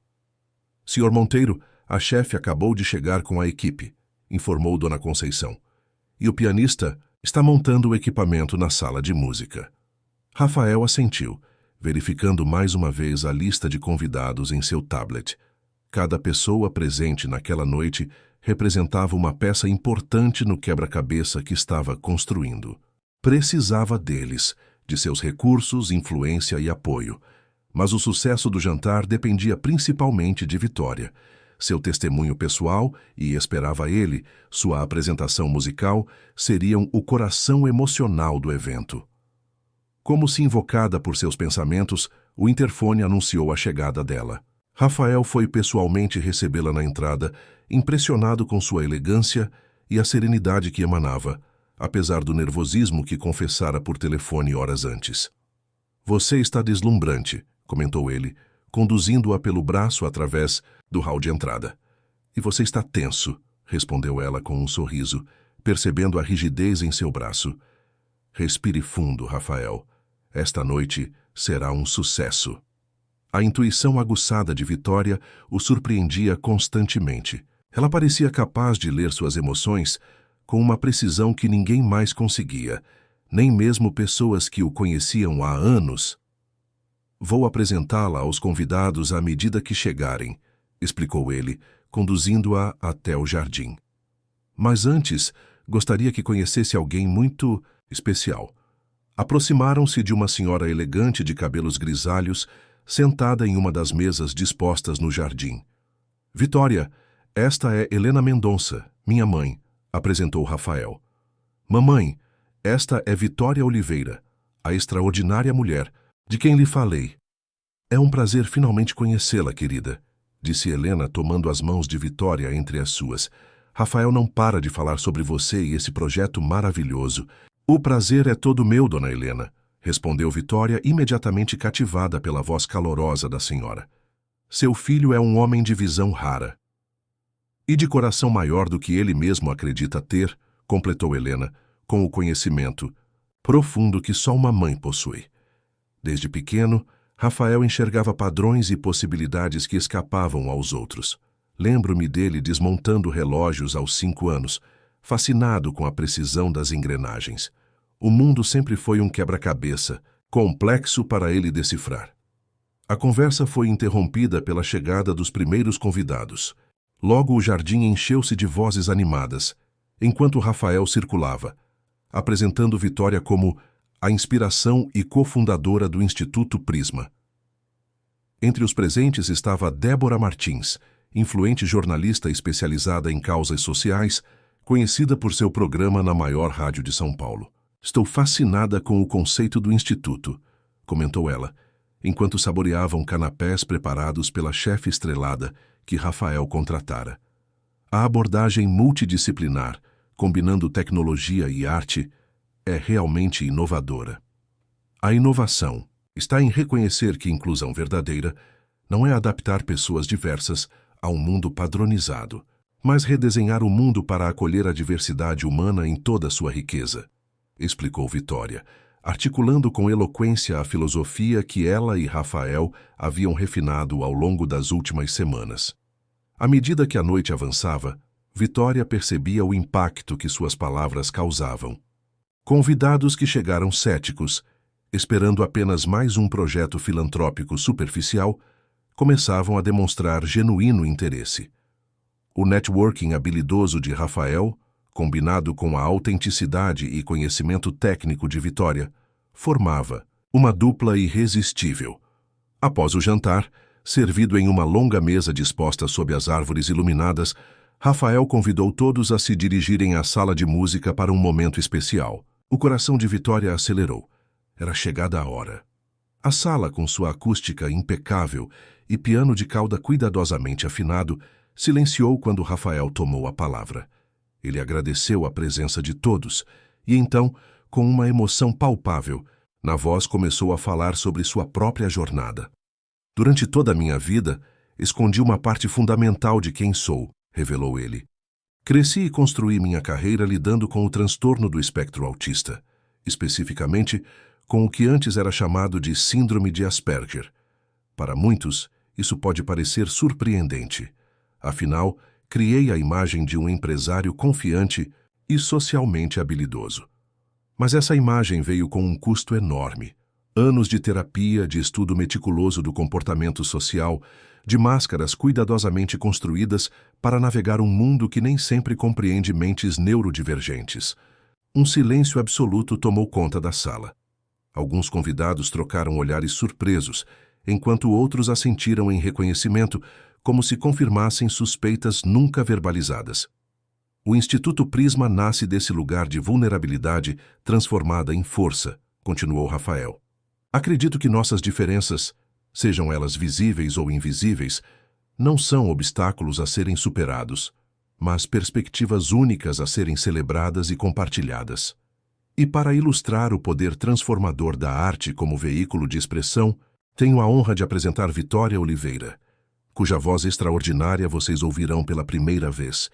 Sr. Monteiro, a chefe acabou de chegar com a equipe, informou Dona Conceição, e o pianista está montando o equipamento na sala de música. Rafael assentiu, verificando mais uma vez a lista de convidados em seu tablet. Cada pessoa presente naquela noite representava uma peça importante no quebra-cabeça que estava construindo. Precisava deles, de seus recursos, influência e apoio. Mas o sucesso do jantar dependia principalmente de Vitória. Seu testemunho pessoal e, esperava ele, sua apresentação musical seriam o coração emocional do evento. Como se invocada por seus pensamentos, o interfone anunciou a chegada dela. Rafael foi pessoalmente recebê-la na entrada, impressionado com sua elegância e a serenidade que emanava, apesar do nervosismo que confessara por telefone horas antes. Você está deslumbrante, comentou ele, conduzindo-a pelo braço através do hall de entrada. E você está tenso, respondeu ela com um sorriso, percebendo a rigidez em seu braço. Respire fundo, Rafael. Esta noite será um sucesso. A intuição aguçada de Vitória o surpreendia constantemente. Ela parecia capaz de ler suas emoções com uma precisão que ninguém mais conseguia, nem mesmo pessoas que o conheciam há anos. Vou apresentá-la aos convidados à medida que chegarem, explicou ele, conduzindo-a até o jardim. Mas antes, gostaria que conhecesse alguém muito especial. Aproximaram-se de uma senhora elegante de cabelos grisalhos, sentada em uma das mesas dispostas no jardim. Vitória, esta é Helena Mendonça, minha mãe, apresentou Rafael. Mamãe, esta é Vitória Oliveira, a extraordinária mulher de quem lhe falei. É um prazer finalmente conhecê-la, querida, disse Helena, tomando as mãos de Vitória entre as suas. Rafael não para de falar sobre você e esse projeto maravilhoso. O prazer é todo meu, dona Helena, respondeu Vitória, imediatamente cativada pela voz calorosa da senhora. Seu filho é um homem de visão rara. E de coração maior do que ele mesmo acredita ter, completou Helena, com o conhecimento profundo que só uma mãe possui. Desde pequeno, Rafael enxergava padrões e possibilidades que escapavam aos outros. Lembro-me dele desmontando relógios aos 5 anos, fascinado com a precisão das engrenagens. O mundo sempre foi um quebra-cabeça, complexo para ele decifrar. A conversa foi interrompida pela chegada dos primeiros convidados. Logo o jardim encheu-se de vozes animadas, enquanto Rafael circulava, apresentando Vitória como a inspiração e cofundadora do Instituto Prisma. Entre os presentes estava Débora Martins, influente jornalista especializada em causas sociais, conhecida por seu programa na maior rádio de São Paulo. Estou fascinada com o conceito do Instituto, comentou ela, enquanto saboreavam canapés preparados pela chefe estrelada que Rafael contratara. A abordagem multidisciplinar, combinando tecnologia e arte, é realmente inovadora. A inovação está em reconhecer que inclusão verdadeira não é adaptar pessoas diversas a um mundo padronizado, mas redesenhar o mundo para acolher a diversidade humana em toda sua riqueza, explicou Vitória, articulando com eloquência a filosofia que ela e Rafael haviam refinado ao longo das últimas semanas. À medida que a noite avançava, Vitória percebia o impacto que suas palavras causavam. Convidados que chegaram céticos, esperando apenas mais um projeto filantrópico superficial, começavam a demonstrar genuíno interesse. O networking habilidoso de Rafael, combinado com a autenticidade e conhecimento técnico de Vitória, formava uma dupla irresistível. Após o jantar, servido em uma longa mesa disposta sob as árvores iluminadas, Rafael convidou todos a se dirigirem à sala de música para um momento especial. O coração de Vitória acelerou. Era chegada a hora. A sala, com sua acústica impecável e piano de cauda cuidadosamente afinado, silenciou quando Rafael tomou a palavra. Ele agradeceu a presença de todos e então, com uma emoção palpável, na voz começou a falar sobre sua própria jornada. Durante toda a minha vida, escondi uma parte fundamental de quem sou, revelou ele. Cresci e construí minha carreira lidando com o transtorno do espectro autista, especificamente com o que antes era chamado de Síndrome de Asperger. Para muitos, isso pode parecer surpreendente. Afinal, criei a imagem de um empresário confiante e socialmente habilidoso. Mas essa imagem veio com um custo enorme. Anos de terapia, de estudo meticuloso do comportamento social, de máscaras cuidadosamente construídas para navegar um mundo que nem sempre compreende mentes neurodivergentes. Um silêncio absoluto tomou conta da sala. Alguns convidados trocaram olhares surpresos, enquanto outros assentiram em reconhecimento, como se confirmassem suspeitas nunca verbalizadas. O Instituto Prisma nasce desse lugar de vulnerabilidade transformada em força, continuou Rafael. Acredito que nossas diferenças, sejam elas visíveis ou invisíveis, não são obstáculos a serem superados, mas perspectivas únicas a serem celebradas e compartilhadas. E para ilustrar o poder transformador da arte como veículo de expressão, tenho a honra de apresentar Vitória Oliveira, cuja voz extraordinária vocês ouvirão pela primeira vez,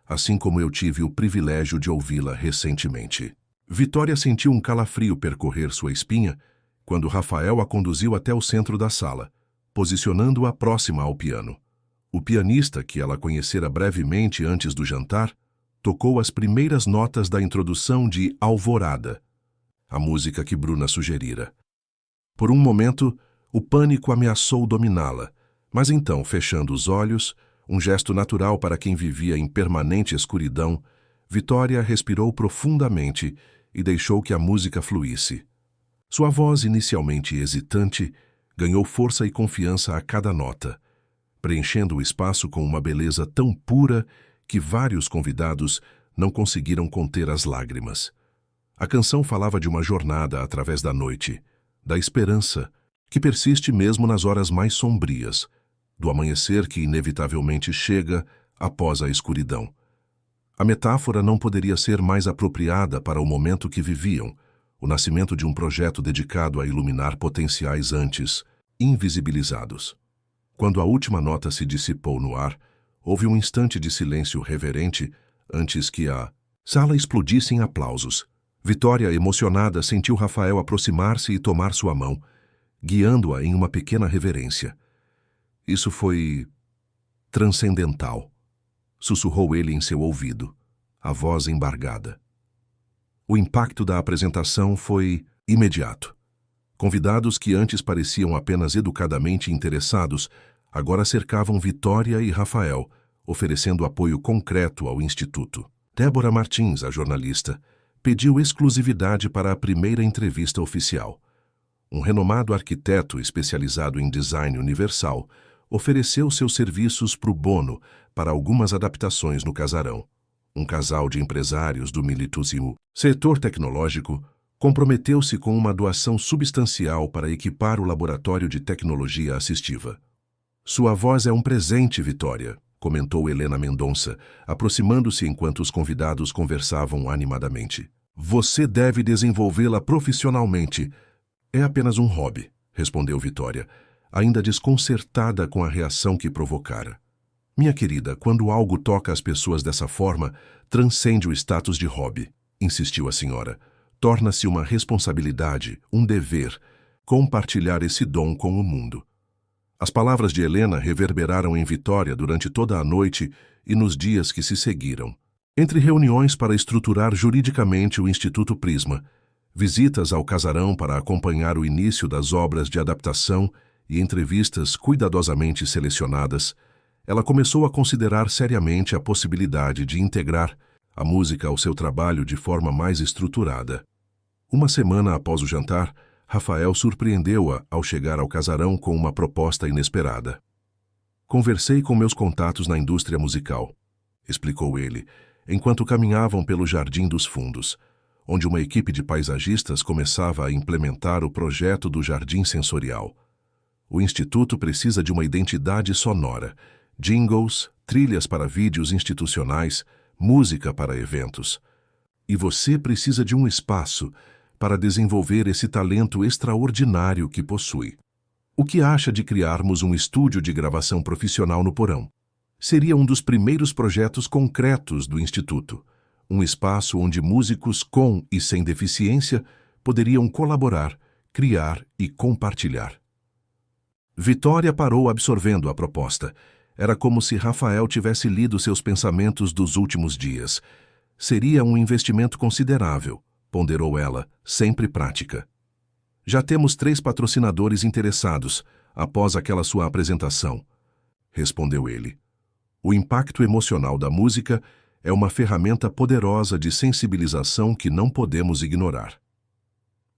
assim como eu tive o privilégio de ouvi-la recentemente. Vitória sentiu um calafrio percorrer sua espinha quando Rafael a conduziu até o centro da sala, posicionando-a próxima ao piano. O pianista, que ela conhecera brevemente antes do jantar, tocou as primeiras notas da introdução de Alvorada, a música que Bruna sugerira. Por um momento, o pânico ameaçou dominá-la, mas então, fechando os olhos, um gesto natural para quem vivia em permanente escuridão, Vitória respirou profundamente e deixou que a música fluísse. Sua voz, inicialmente hesitante, ganhou força e confiança a cada nota, preenchendo o espaço com uma beleza tão pura que vários convidados não conseguiram conter as lágrimas. A canção falava de uma jornada através da noite, da esperança, que persiste mesmo nas horas mais sombrias, do amanhecer que inevitavelmente chega após a escuridão. A metáfora não poderia ser mais apropriada para o momento que viviam, o nascimento de um projeto dedicado a iluminar potenciais antes invisibilizados. Quando a última nota se dissipou no ar, houve um instante de silêncio reverente antes que a sala explodisse em aplausos. Vitória, emocionada, sentiu Rafael aproximar-se e tomar sua mão, guiando-a em uma pequena reverência. Isso foi transcendental, sussurrou ele em seu ouvido, a voz embargada. O impacto da apresentação foi imediato. Convidados que antes pareciam apenas educadamente interessados, agora cercavam Vitória e Rafael, oferecendo apoio concreto ao Instituto. Débora Martins, a jornalista, pediu exclusividade para a primeira entrevista oficial. Um renomado arquiteto especializado em design universal ofereceu seus serviços pro bono para algumas adaptações no casarão. Um casal de empresários do milituoso setor tecnológico comprometeu-se com uma doação substancial para equipar o laboratório de tecnologia assistiva. Sua voz é um presente, Vitória, comentou Helena Mendonça, aproximando-se enquanto os convidados conversavam animadamente. Você deve desenvolvê-la profissionalmente. É apenas um hobby, respondeu Vitória, ainda desconcertada com a reação que provocara. Minha querida, quando algo toca as pessoas dessa forma, transcende o status de hobby, insistiu a senhora. Torna-se uma responsabilidade, um dever, compartilhar esse dom com o mundo. As palavras de Helena reverberaram em Vitória durante toda a noite e nos dias que se seguiram. Entre reuniões para estruturar juridicamente o Instituto Prisma, visitas ao casarão para acompanhar o início das obras de adaptação e entrevistas cuidadosamente selecionadas, ela começou a considerar seriamente a possibilidade de integrar a música ao seu trabalho de forma mais estruturada. Uma semana após o jantar, Rafael surpreendeu-a ao chegar ao casarão com uma proposta inesperada. Conversei com meus contatos na indústria musical, explicou ele, enquanto caminhavam pelo Jardim dos Fundos, onde uma equipe de paisagistas começava a implementar o projeto do Jardim Sensorial. O Instituto precisa de uma identidade sonora, jingles, trilhas para vídeos institucionais, música para eventos. E você precisa de um espaço para desenvolver esse talento extraordinário que possui. O que acha de criarmos um estúdio de gravação profissional no porão? Seria um dos primeiros projetos concretos do Instituto, um espaço onde músicos com e sem deficiência poderiam colaborar, criar e compartilhar. Vitória parou absorvendo a proposta. Era como se Rafael tivesse lido seus pensamentos dos últimos dias. Seria um investimento considerável, ponderou ela, sempre prática. Já temos 3 patrocinadores interessados, após aquela sua apresentação, respondeu ele. O impacto emocional da música é uma ferramenta poderosa de sensibilização que não podemos ignorar.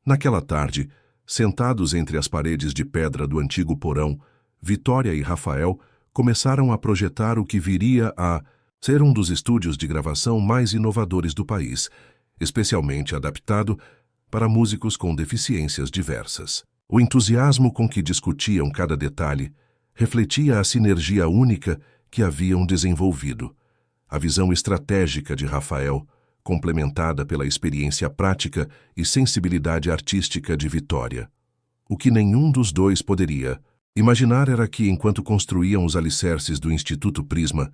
Naquela tarde, sentados entre as paredes de pedra do antigo porão, Vitória e Rafael começaram a projetar o que viria a ser um dos estúdios de gravação mais inovadores do país, especialmente adaptado para músicos com deficiências diversas. O entusiasmo com que discutiam cada detalhe refletia a sinergia única que haviam desenvolvido. A visão estratégica de Rafael, complementada pela experiência prática e sensibilidade artística de Vitória. O que nenhum dos dois poderia imaginar era que, enquanto construíam os alicerces do Instituto Prisma,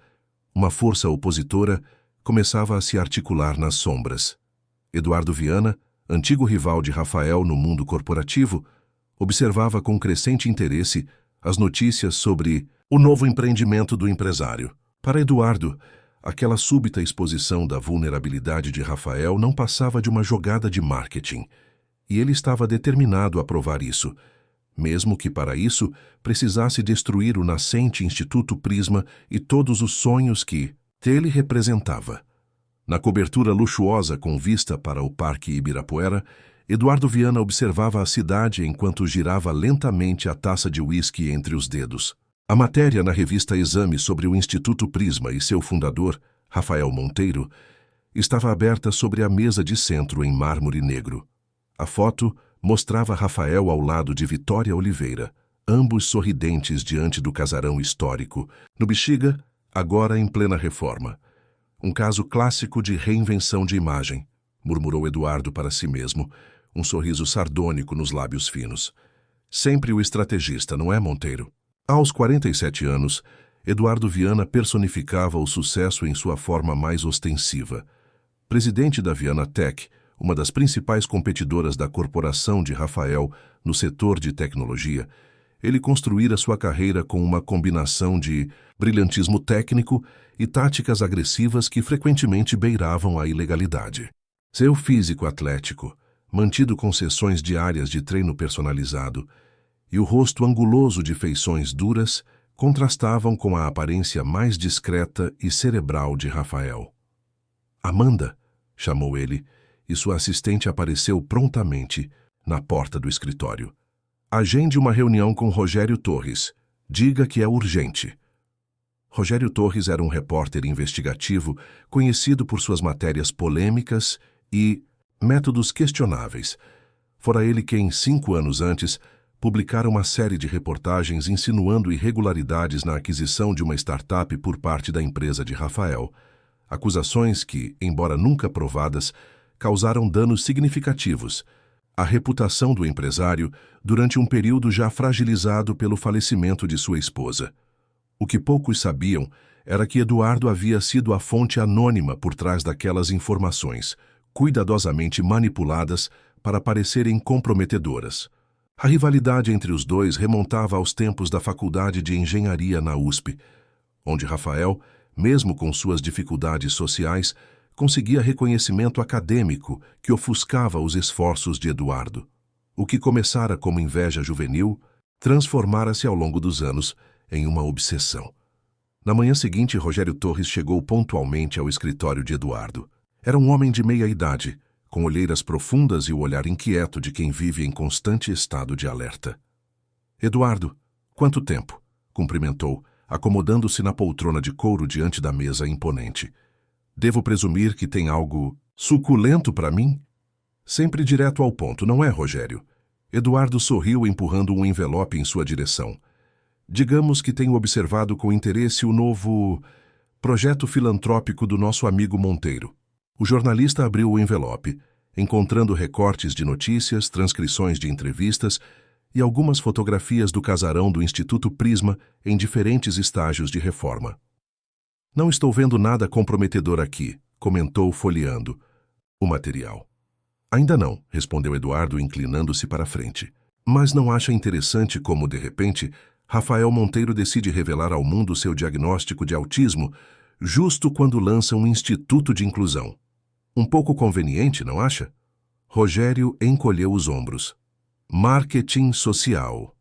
uma força opositora começava a se articular nas sombras. Eduardo Viana, antigo rival de Rafael no mundo corporativo, observava com crescente interesse as notícias sobre o novo empreendimento do empresário. Para Eduardo, aquela súbita exposição da vulnerabilidade de Rafael não passava de uma jogada de marketing, e ele estava determinado a provar isso, mesmo que para isso precisasse destruir o nascente Instituto Prisma e todos os sonhos que ele representava. Na cobertura luxuosa com vista para o Parque Ibirapuera, Eduardo Viana observava a cidade enquanto girava lentamente a taça de uísque entre os dedos. A matéria na revista Exame sobre o Instituto Prisma e seu fundador, Rafael Monteiro, estava aberta sobre a mesa de centro em mármore negro. A foto mostrava Rafael ao lado de Vitória Oliveira, ambos sorridentes diante do casarão histórico, no Bexiga, agora em plena reforma. Um caso clássico de reinvenção de imagem, murmurou Eduardo para si mesmo, um sorriso sardônico nos lábios finos. Sempre o estrategista, não é, Monteiro? Aos 47 anos, Eduardo Viana personificava o sucesso em sua forma mais ostensiva. Presidente da Viana Tech, uma das principais competidoras da corporação de Rafael no setor de tecnologia, ele construíra sua carreira com uma combinação de brilhantismo técnico e táticas agressivas que frequentemente beiravam a ilegalidade. Seu físico atlético, mantido com sessões diárias de treino personalizado, e o rosto anguloso de feições duras contrastavam com a aparência mais discreta e cerebral de Rafael. Amanda, chamou ele, e sua assistente apareceu prontamente na porta do escritório. Agende uma reunião com Rogério Torres. Diga que é urgente. Rogério Torres era um repórter investigativo conhecido por suas matérias polêmicas e métodos questionáveis. Fora ele quem, 5 anos antes, publicara uma série de reportagens insinuando irregularidades na aquisição de uma startup por parte da empresa de Rafael. Acusações que, embora nunca provadas, causaram danos significativos à reputação do empresário durante um período já fragilizado pelo falecimento de sua esposa. O que poucos sabiam era que Eduardo havia sido a fonte anônima por trás daquelas informações, cuidadosamente manipuladas para parecerem comprometedoras. A rivalidade entre os dois remontava aos tempos da Faculdade de Engenharia na USP, onde Rafael, mesmo com suas dificuldades sociais, conseguia reconhecimento acadêmico que ofuscava os esforços de Eduardo. O que começara como inveja juvenil, transformara-se ao longo dos anos em uma obsessão. Na manhã seguinte, Rogério Torres chegou pontualmente ao escritório de Eduardo. Era um homem de meia idade, com olheiras profundas e o olhar inquieto de quem vive em constante estado de alerta. Eduardo, quanto tempo? Cumprimentou, acomodando-se na poltrona de couro diante da mesa imponente. Devo presumir que tem algo suculento para mim? Sempre direto ao ponto, não é, Rogério? Eduardo sorriu empurrando um envelope em sua direção. Digamos que tenho observado com interesse o novo projeto filantrópico do nosso amigo Monteiro. O jornalista abriu o envelope, encontrando recortes de notícias, transcrições de entrevistas e algumas fotografias do casarão do Instituto Prisma em diferentes estágios de reforma. Não estou vendo nada comprometedor aqui, comentou folheando o material. Ainda não, respondeu Eduardo, inclinando-se para a frente. Mas não acha interessante como, de repente, Rafael Monteiro decide revelar ao mundo seu diagnóstico de autismo justo quando lança um instituto de inclusão? Um pouco conveniente, não acha? Rogério encolheu os ombros. Marketing social.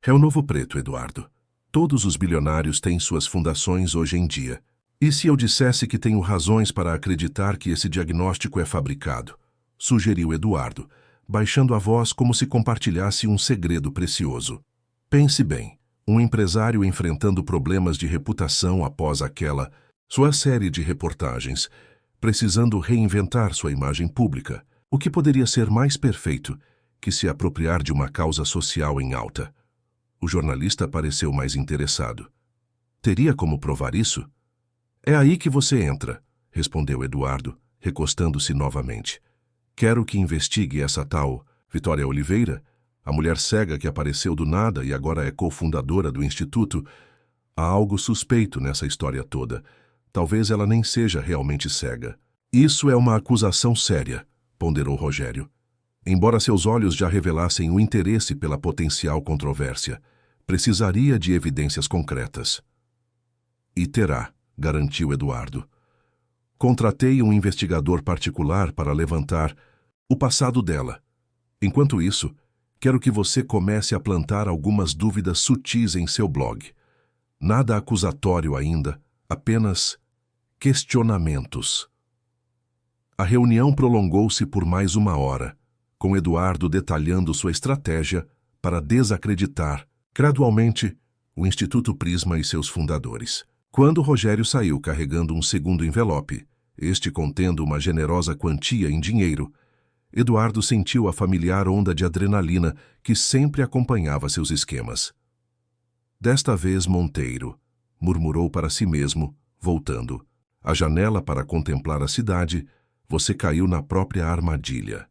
É o novo preto, Eduardo. Todos os bilionários têm suas fundações hoje em dia. E se eu dissesse que tenho razões para acreditar que esse diagnóstico é fabricado? Sugeriu Eduardo, baixando a voz como se compartilhasse um segredo precioso. Pense bem, um empresário enfrentando problemas de reputação após aquela sua série de reportagens, precisando reinventar sua imagem pública. O que poderia ser mais perfeito que se apropriar de uma causa social em alta? O jornalista pareceu mais interessado. Teria como provar isso? É aí que você entra, respondeu Eduardo, recostando-se novamente. Quero que investigue essa tal Vitória Oliveira, a mulher cega que apareceu do nada e agora é cofundadora do Instituto. Há algo suspeito nessa história toda. Talvez ela nem seja realmente cega. Isso é uma acusação séria, ponderou Rogério. Embora seus olhos já revelassem o interesse pela potencial controvérsia, precisaria de evidências concretas. E terá, garantiu Eduardo. Contratei um investigador particular para levantar o passado dela. Enquanto isso, quero que você comece a plantar algumas dúvidas sutis em seu blog. Nada acusatório ainda, apenas questionamentos. A reunião prolongou-se por mais 1 hora, com Eduardo detalhando sua estratégia para desacreditar, gradualmente, o Instituto Prisma e seus fundadores. Quando Rogério saiu carregando um segundo envelope, este contendo uma generosa quantia em dinheiro, Eduardo sentiu a familiar onda de adrenalina que sempre acompanhava seus esquemas. Desta vez, Monteiro, murmurou para si mesmo, voltando. a janela para contemplar a cidade, você caiu na própria armadilha.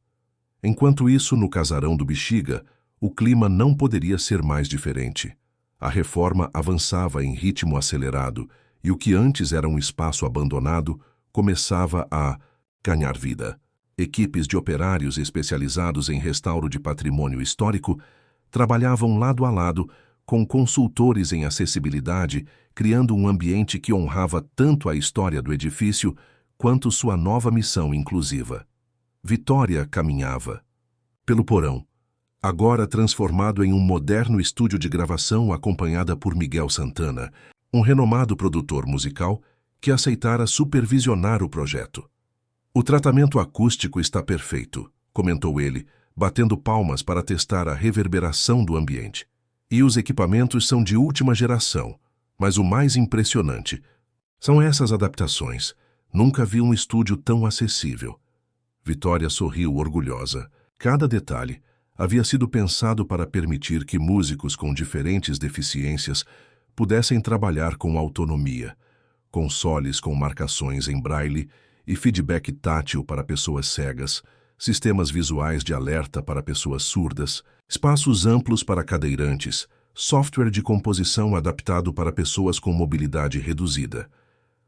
Enquanto isso, no casarão do Bexiga, o clima não poderia ser mais diferente. A reforma avançava em ritmo acelerado e o que antes era um espaço abandonado começava a ganhar vida. Equipes de operários especializados em restauro de patrimônio histórico trabalhavam lado a lado com consultores em acessibilidade, criando um ambiente que honrava tanto a história do edifício quanto sua nova missão inclusiva. Vitória caminhava pelo porão, agora transformado em um moderno estúdio de gravação acompanhada por Miguel Santana, um renomado produtor musical que aceitara supervisionar o projeto. "O tratamento acústico está perfeito", comentou ele, batendo palmas para testar a reverberação do ambiente. "E os equipamentos são de última geração, mas o mais impressionante são essas adaptações. Nunca vi um estúdio tão acessível." Vitória sorriu orgulhosa. Cada detalhe havia sido pensado para permitir que músicos com diferentes deficiências pudessem trabalhar com autonomia. Consoles com marcações em braille e feedback tátil para pessoas cegas, sistemas visuais de alerta para pessoas surdas, espaços amplos para cadeirantes, software de composição adaptado para pessoas com mobilidade reduzida.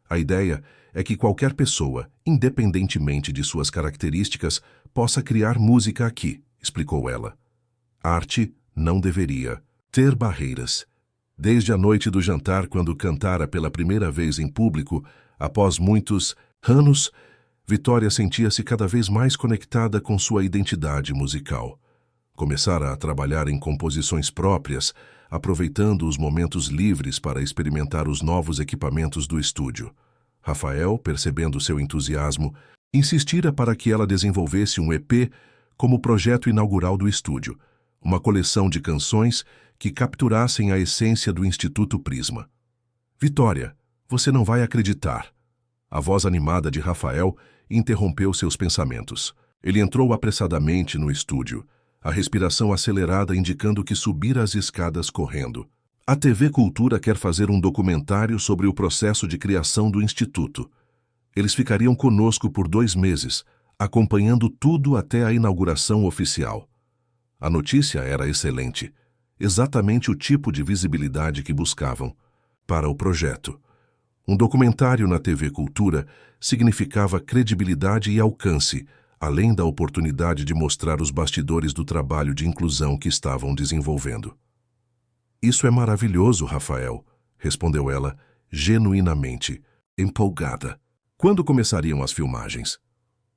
A ideia é que qualquer pessoa, independentemente de suas características, possa criar música aqui, explicou ela. Arte não deveria ter barreiras. Desde a noite do jantar, quando cantara pela primeira vez em público, após muitos anos, Vitória sentia-se cada vez mais conectada com sua identidade musical. Começara a trabalhar em composições próprias, aproveitando os momentos livres para experimentar os novos equipamentos do estúdio. Rafael, percebendo seu entusiasmo, insistira para que ela desenvolvesse um EP como projeto inaugural do estúdio, uma coleção de canções que capturassem a essência do Instituto Prisma. "Vitória, você não vai acreditar." A voz animada de Rafael interrompeu seus pensamentos. Ele entrou apressadamente no estúdio, a respiração acelerada indicando que subira as escadas correndo. "A TV Cultura quer fazer um documentário sobre o processo de criação do Instituto. Eles ficariam conosco por 2 meses, acompanhando tudo até a inauguração oficial." A notícia era excelente, exatamente o tipo de visibilidade que buscavam para o projeto. Um documentário na TV Cultura significava credibilidade e alcance, além da oportunidade de mostrar os bastidores do trabalho de inclusão que estavam desenvolvendo. "Isso é maravilhoso, Rafael", respondeu ela, genuinamente empolgada. "Quando começariam as filmagens?"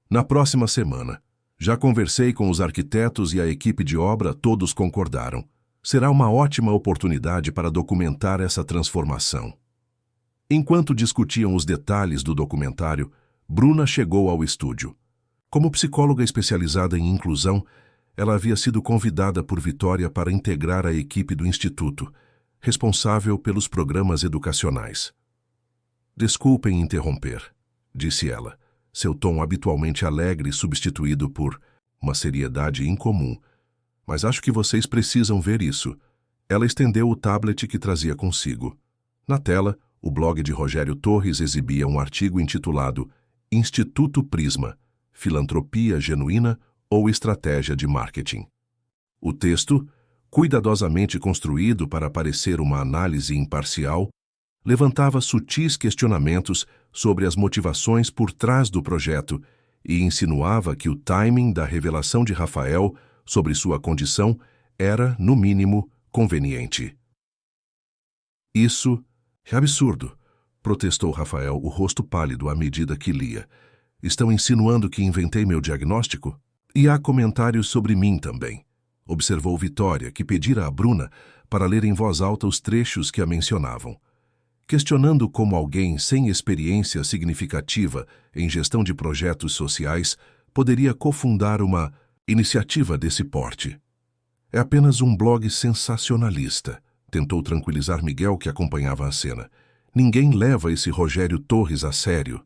"Na próxima semana. Já conversei com os arquitetos e a equipe de obra, todos concordaram. Será uma ótima oportunidade para documentar essa transformação." Enquanto discutiam os detalhes do documentário, Bruna chegou ao estúdio. Como psicóloga especializada em inclusão, ela havia sido convidada por Vitória para integrar a equipe do Instituto, responsável pelos programas educacionais. "Desculpem interromper", disse ela, seu tom habitualmente alegre substituído por uma seriedade incomum. "Mas acho que vocês precisam ver isso." Ela estendeu o tablet que trazia consigo. Na tela, o blog de Rogério Torres exibia um artigo intitulado Instituto Prisma, Filantropia Genuína ou Estratégia de Marketing. O texto, cuidadosamente construído para parecer uma análise imparcial, levantava sutis questionamentos sobre as motivações por trás do projeto e insinuava que o timing da revelação de Rafael sobre sua condição era, no mínimo, conveniente. "Isso é absurdo", protestou Rafael, o rosto pálido à medida que lia. "Estão insinuando que inventei meu diagnóstico? E há comentários sobre mim também", observou Vitória, que pedira a Bruna para ler em voz alta os trechos que a mencionavam. Questionando como alguém sem experiência significativa em gestão de projetos sociais poderia cofundar uma iniciativa desse porte. "É apenas um blog sensacionalista", tentou tranquilizar Miguel, que acompanhava a cena. "Ninguém leva esse Rogério Torres a sério."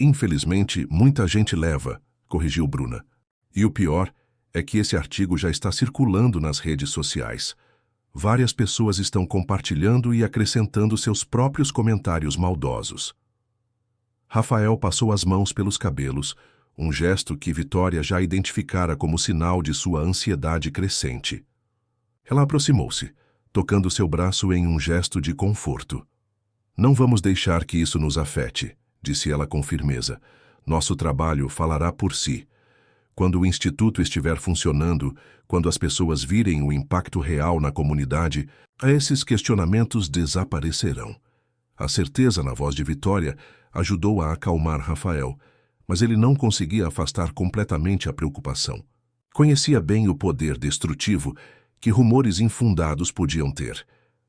"Infelizmente, muita gente leva", corrigiu Bruna. "E o pior é que esse artigo já está circulando nas redes sociais. Várias pessoas estão compartilhando e acrescentando seus próprios comentários maldosos." Rafael passou as mãos pelos cabelos, um gesto que Vitória já identificara como sinal de sua ansiedade crescente. Ela aproximou-se, tocando seu braço em um gesto de conforto. Não vamos deixar que isso nos afete, disse ela com firmeza. Nosso trabalho falará por si. Quando o Instituto estiver funcionando, quando as pessoas virem o impacto real na comunidade, esses questionamentos desaparecerão. A certeza na voz de Vitória ajudou a acalmar Rafael, mas ele não conseguia afastar completamente a preocupação. Conhecia bem o poder destrutivo que rumores infundados podiam ter.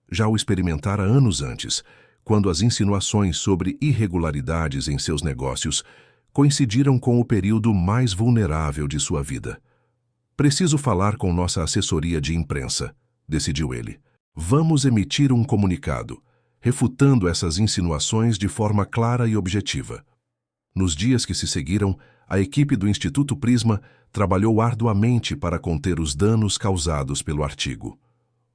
Já o experimentara anos antes, quando as insinuações sobre irregularidades em seus negócios coincidiram com o período mais vulnerável de sua vida. Preciso falar com nossa assessoria de imprensa, decidiu ele. Vamos emitir um comunicado, refutando essas insinuações de forma clara e objetiva. Nos dias que se seguiram, a equipe do Instituto Prisma trabalhou arduamente para conter os danos causados pelo artigo.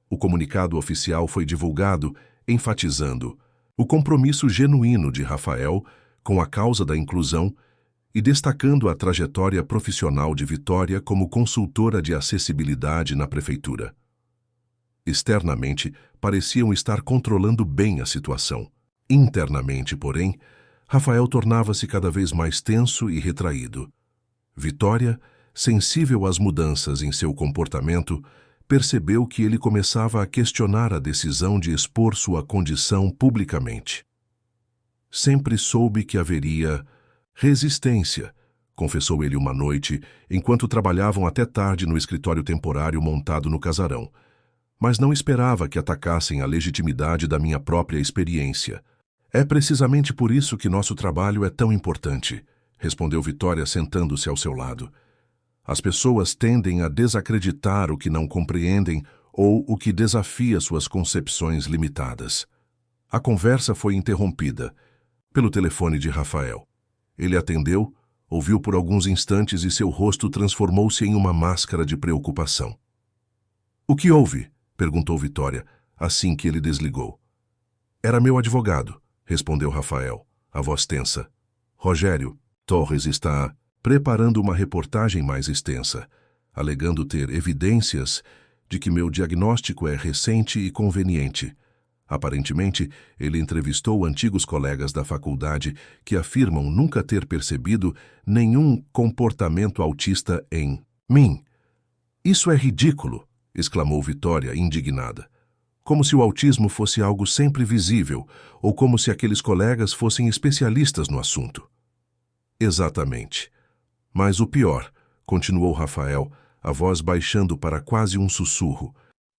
O comunicado oficial foi divulgado, enfatizando o compromisso genuíno de Rafael com a causa da inclusão e destacando a trajetória profissional de Vitória como consultora de acessibilidade na prefeitura. Externamente, pareciam estar controlando bem a situação. Internamente, porém, Rafael tornava-se cada vez mais tenso e retraído. Vitória, sensível às mudanças em seu comportamento, percebeu que ele começava a questionar a decisão de expor sua condição publicamente. Sempre soube que haveria resistência, confessou ele uma noite, enquanto trabalhavam até tarde no escritório temporário montado no casarão. Mas não esperava que atacassem a legitimidade da minha própria experiência. É precisamente por isso que nosso trabalho é tão importante, respondeu Vitória sentando-se ao seu lado. As pessoas tendem a desacreditar o que não compreendem ou o que desafia suas concepções limitadas. A conversa foi interrompida pelo telefone de Rafael. Ele atendeu, ouviu por alguns instantes e seu rosto transformou-se em uma máscara de preocupação. O que houve? Perguntou Vitória, assim que ele desligou. Era meu advogado, respondeu Rafael, a voz tensa. Rogério Torres está preparando uma reportagem mais extensa, alegando ter evidências de que meu diagnóstico é recente e conveniente. Aparentemente, ele entrevistou antigos colegas da faculdade que afirmam nunca ter percebido nenhum comportamento autista em mim. Isso é ridículo, exclamou Vitória, indignada. Como se o autismo fosse algo sempre visível, ou como se aqueles colegas fossem especialistas no assunto. Exatamente. Mas o pior, continuou Rafael, a voz baixando para quase um sussurro,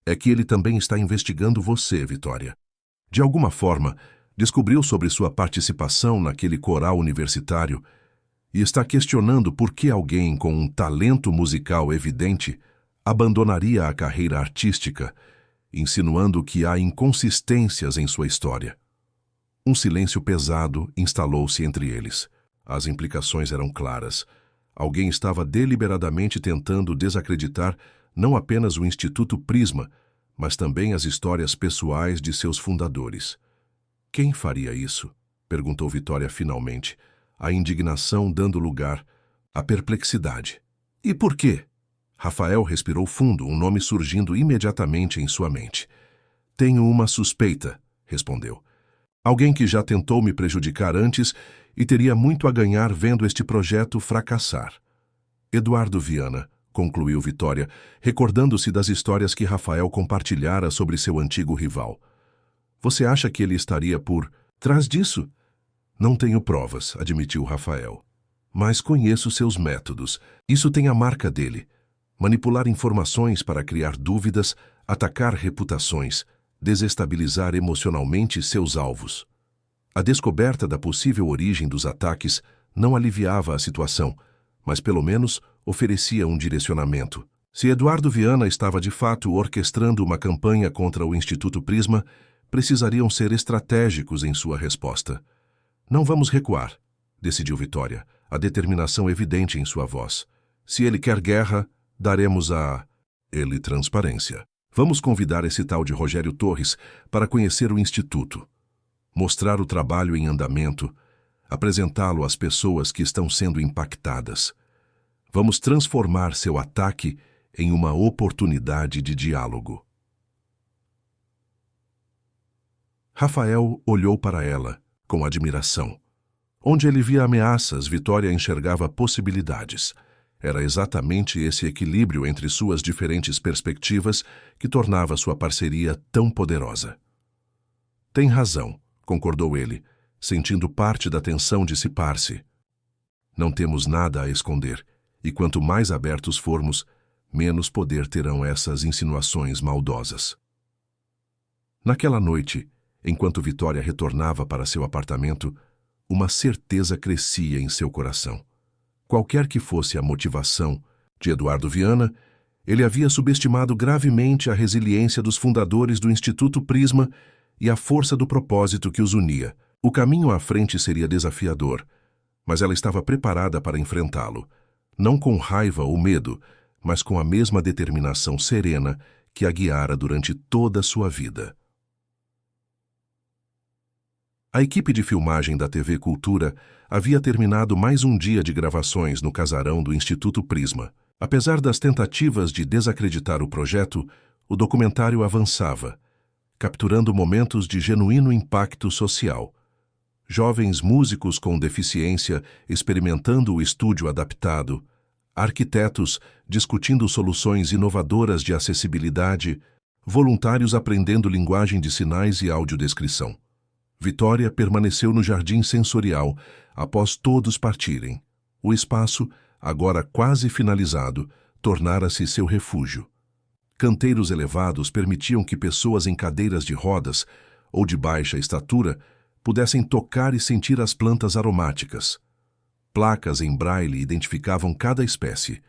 é que ele também está investigando você, Vitória. De alguma forma, descobriu sobre sua participação naquele coral universitário e está questionando por que alguém com um talento musical evidente abandonaria a carreira artística, insinuando que há inconsistências em sua história. Um silêncio pesado instalou-se entre eles. As implicações eram claras. Alguém estava deliberadamente tentando desacreditar não apenas o Instituto Prisma, mas também as histórias pessoais de seus fundadores. Quem faria isso? Perguntou Vitória finalmente, a indignação dando lugar à perplexidade. E por quê? Rafael respirou fundo, um nome surgindo imediatamente em sua mente. Tenho uma suspeita, respondeu. Alguém que já tentou me prejudicar antes e teria muito a ganhar vendo este projeto fracassar. Eduardo Viana, concluiu Vitória, recordando-se das histórias que Rafael compartilhara sobre seu antigo rival. Você acha que ele estaria por trás disso? Não tenho provas, admitiu Rafael. Mas conheço seus métodos. Isso tem a marca dele. Manipular informações para criar dúvidas, atacar reputações, desestabilizar emocionalmente seus alvos. A descoberta da possível origem dos ataques não aliviava a situação, mas pelo menos oferecia um direcionamento. Se Eduardo Viana estava de fato orquestrando uma campanha contra o Instituto Prisma, precisariam ser estratégicos em sua resposta. Não vamos recuar, decidiu Vitória, a determinação evidente em sua voz. Se ele quer guerra, daremos a ele transparência. Vamos convidar esse tal de Rogério Torres para conhecer o Instituto, mostrar o trabalho em andamento, apresentá-lo às pessoas que estão sendo impactadas. Vamos transformar seu ataque em uma oportunidade de diálogo. Rafael olhou para ela com admiração. Onde ele via ameaças, Vitória enxergava possibilidades. Era exatamente esse equilíbrio entre suas diferentes perspectivas que tornava sua parceria tão poderosa. Tem razão, concordou ele, sentindo parte da tensão dissipar-se. Não temos nada a esconder, e quanto mais abertos formos, menos poder terão essas insinuações maldosas. Naquela noite, enquanto Vitória retornava para seu apartamento, uma certeza crescia em seu coração. Qualquer que fosse a motivação de Eduardo Viana, ele havia subestimado gravemente a resiliência dos fundadores do Instituto Prisma e a força do propósito que os unia. O caminho à frente seria desafiador, mas ela estava preparada para enfrentá-lo, não com raiva ou medo, mas com a mesma determinação serena que a guiara durante toda a sua vida. A equipe de filmagem da TV Cultura havia terminado mais um dia de gravações no casarão do Instituto Prisma. Apesar das tentativas de desacreditar o projeto, o documentário avançava, capturando momentos de genuíno impacto social. Jovens músicos com deficiência experimentando o estúdio adaptado, arquitetos discutindo soluções inovadoras de acessibilidade, voluntários aprendendo linguagem de sinais e audiodescrição. Vitória permaneceu no jardim sensorial após todos partirem. O espaço, agora quase finalizado, tornara-se seu refúgio. Canteiros elevados permitiam que pessoas em cadeiras de rodas ou de baixa estatura pudessem tocar e sentir as plantas aromáticas. Placas em braille identificavam cada espécie.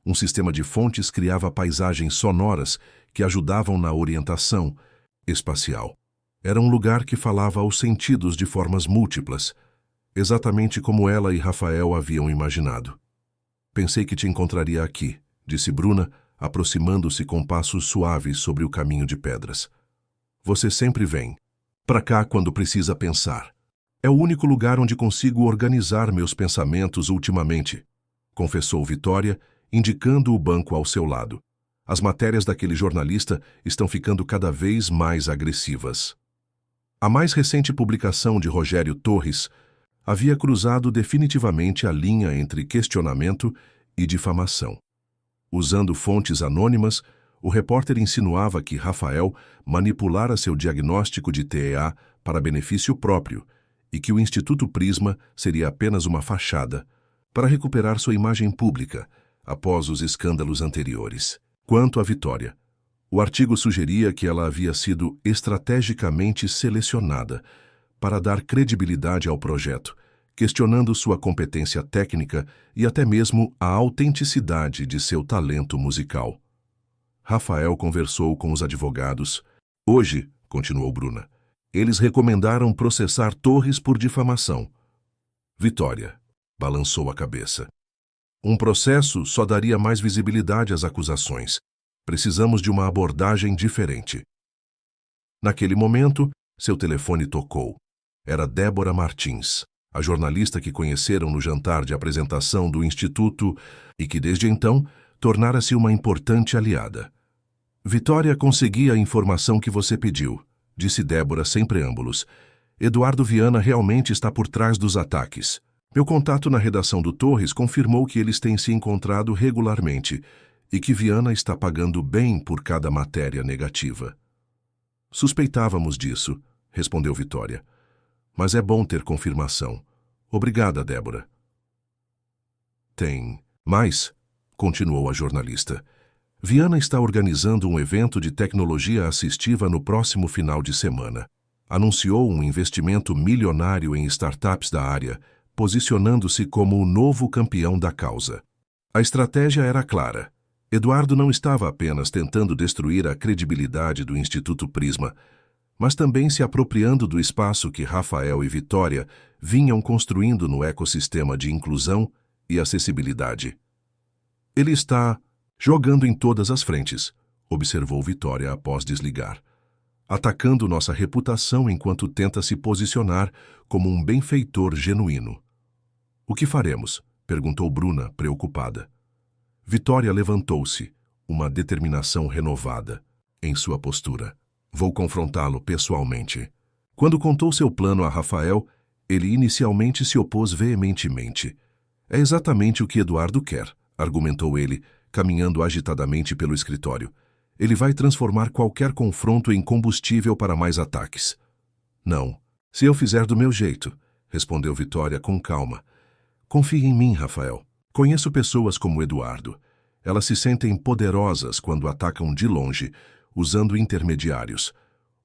Um sistema de fontes criava paisagens sonoras que ajudavam na orientação espacial. Era um lugar que falava aos sentidos de formas múltiplas, exatamente como ela e Rafael haviam imaginado. Pensei que te encontraria aqui, disse Bruna, aproximando-se com passos suaves sobre o caminho de pedras. Você sempre vem para cá quando precisa pensar. É o único lugar onde consigo organizar meus pensamentos ultimamente, confessou Vitória, indicando o banco ao seu lado. As matérias daquele jornalista estão ficando cada vez mais agressivas. A mais recente publicação de Rogério Torres havia cruzado definitivamente a linha entre questionamento e difamação. Usando fontes anônimas, o repórter insinuava que Rafael manipulara seu diagnóstico de TEA para benefício próprio e que o Instituto Prisma seria apenas uma fachada para recuperar sua imagem pública após os escândalos anteriores. Quanto à Vitória, o artigo sugeria que ela havia sido estrategicamente selecionada para dar credibilidade ao projeto, questionando sua competência técnica e até mesmo a autenticidade de seu talento musical. Rafael conversou com os advogados. Hoje, continuou Bruna, eles recomendaram processar Torres por difamação. Vitória balançou a cabeça. Um processo só daria mais visibilidade às acusações. Precisamos de uma abordagem diferente. Naquele momento, seu telefone tocou. Era Débora Martins, a jornalista que conheceram no jantar de apresentação do Instituto e que, desde então, tornara-se uma importante aliada. Vitória conseguia a informação que você pediu, disse Débora sem preâmbulos. Eduardo Viana realmente está por trás dos ataques. Meu contato na redação do Torres confirmou que eles têm se encontrado regularmente e que Viana está pagando bem por cada matéria negativa. Suspeitávamos disso, respondeu Vitória. Mas é bom ter confirmação. Obrigada, Débora. Tem mais, continuou a jornalista. Viana está organizando um evento de tecnologia assistiva no próximo final de semana. Anunciou um investimento milionário em startups da área, posicionando-se como o novo campeão da causa. A estratégia era clara. Eduardo não estava apenas tentando destruir a credibilidade do Instituto Prisma, mas também se apropriando do espaço que Rafael e Vitória vinham construindo no ecossistema de inclusão e acessibilidade. Ele está jogando em todas as frentes, observou Vitória após desligar. atacando nossa reputação enquanto tenta se posicionar como um benfeitor genuíno. O que faremos? Perguntou Bruna, preocupada. Vitória levantou-se, uma determinação renovada em sua postura. Vou confrontá-lo pessoalmente. Quando contou seu plano a Rafael, ele inicialmente se opôs veementemente. É exatamente o que Eduardo quer, argumentou ele, caminhando agitadamente pelo escritório. Ele vai transformar qualquer confronto em combustível para mais ataques. Não, se eu fizer do meu jeito, respondeu Vitória com calma. Confie em mim, Rafael. Conheço pessoas como Eduardo. Elas se sentem poderosas quando atacam de longe, usando intermediários.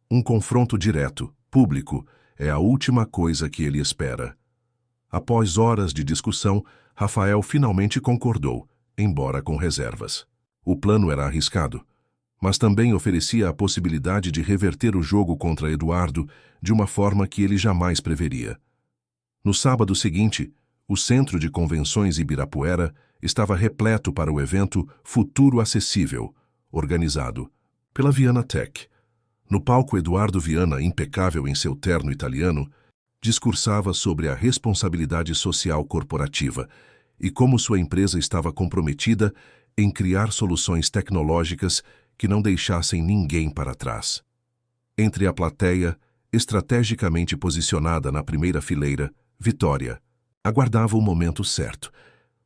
Um confronto direto, público, é a última coisa que ele espera. Após horas de discussão, Rafael finalmente concordou, embora com reservas. O plano era arriscado, mas também oferecia a possibilidade de reverter o jogo contra Eduardo de uma forma que ele jamais preveria. No sábado seguinte, o Centro de Convenções Ibirapuera estava repleto para o evento Futuro Acessível, organizado pela Viana Tech. No palco, Eduardo Viana, impecável em seu terno italiano, discursava sobre a responsabilidade social corporativa e como sua empresa estava comprometida em criar soluções tecnológicas que não deixassem ninguém para trás. Entre a plateia, estrategicamente posicionada na primeira fileira, Vitória aguardava o momento certo,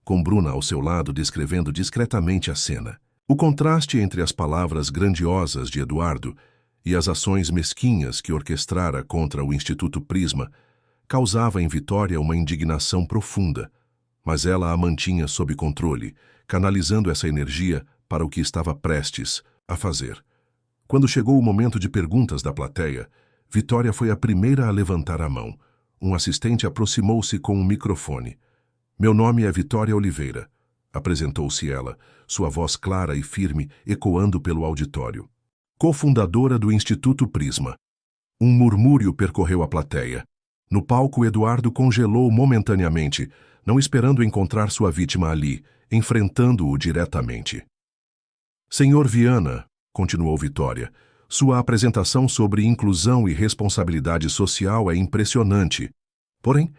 com Bruna ao seu lado descrevendo discretamente a cena. O contraste entre as palavras grandiosas de Eduardo e as ações mesquinhas que orquestrara contra o Instituto Prisma causava em Vitória uma indignação profunda, mas ela a mantinha sob controle, canalizando essa energia para o que estava prestes a fazer. Quando chegou o momento de perguntas da plateia, Vitória foi a primeira a levantar a mão. Um assistente aproximou-se com um microfone. Meu nome é Vitória Oliveira, apresentou-se ela, sua voz clara e firme ecoando pelo auditório. Cofundadora do Instituto Prisma. Um murmúrio percorreu a plateia. No palco, Eduardo congelou momentaneamente, não esperando encontrar sua vítima ali, enfrentando-o diretamente. Senhor Viana, continuou Vitória, sua apresentação sobre inclusão e responsabilidade social é impressionante. Porém,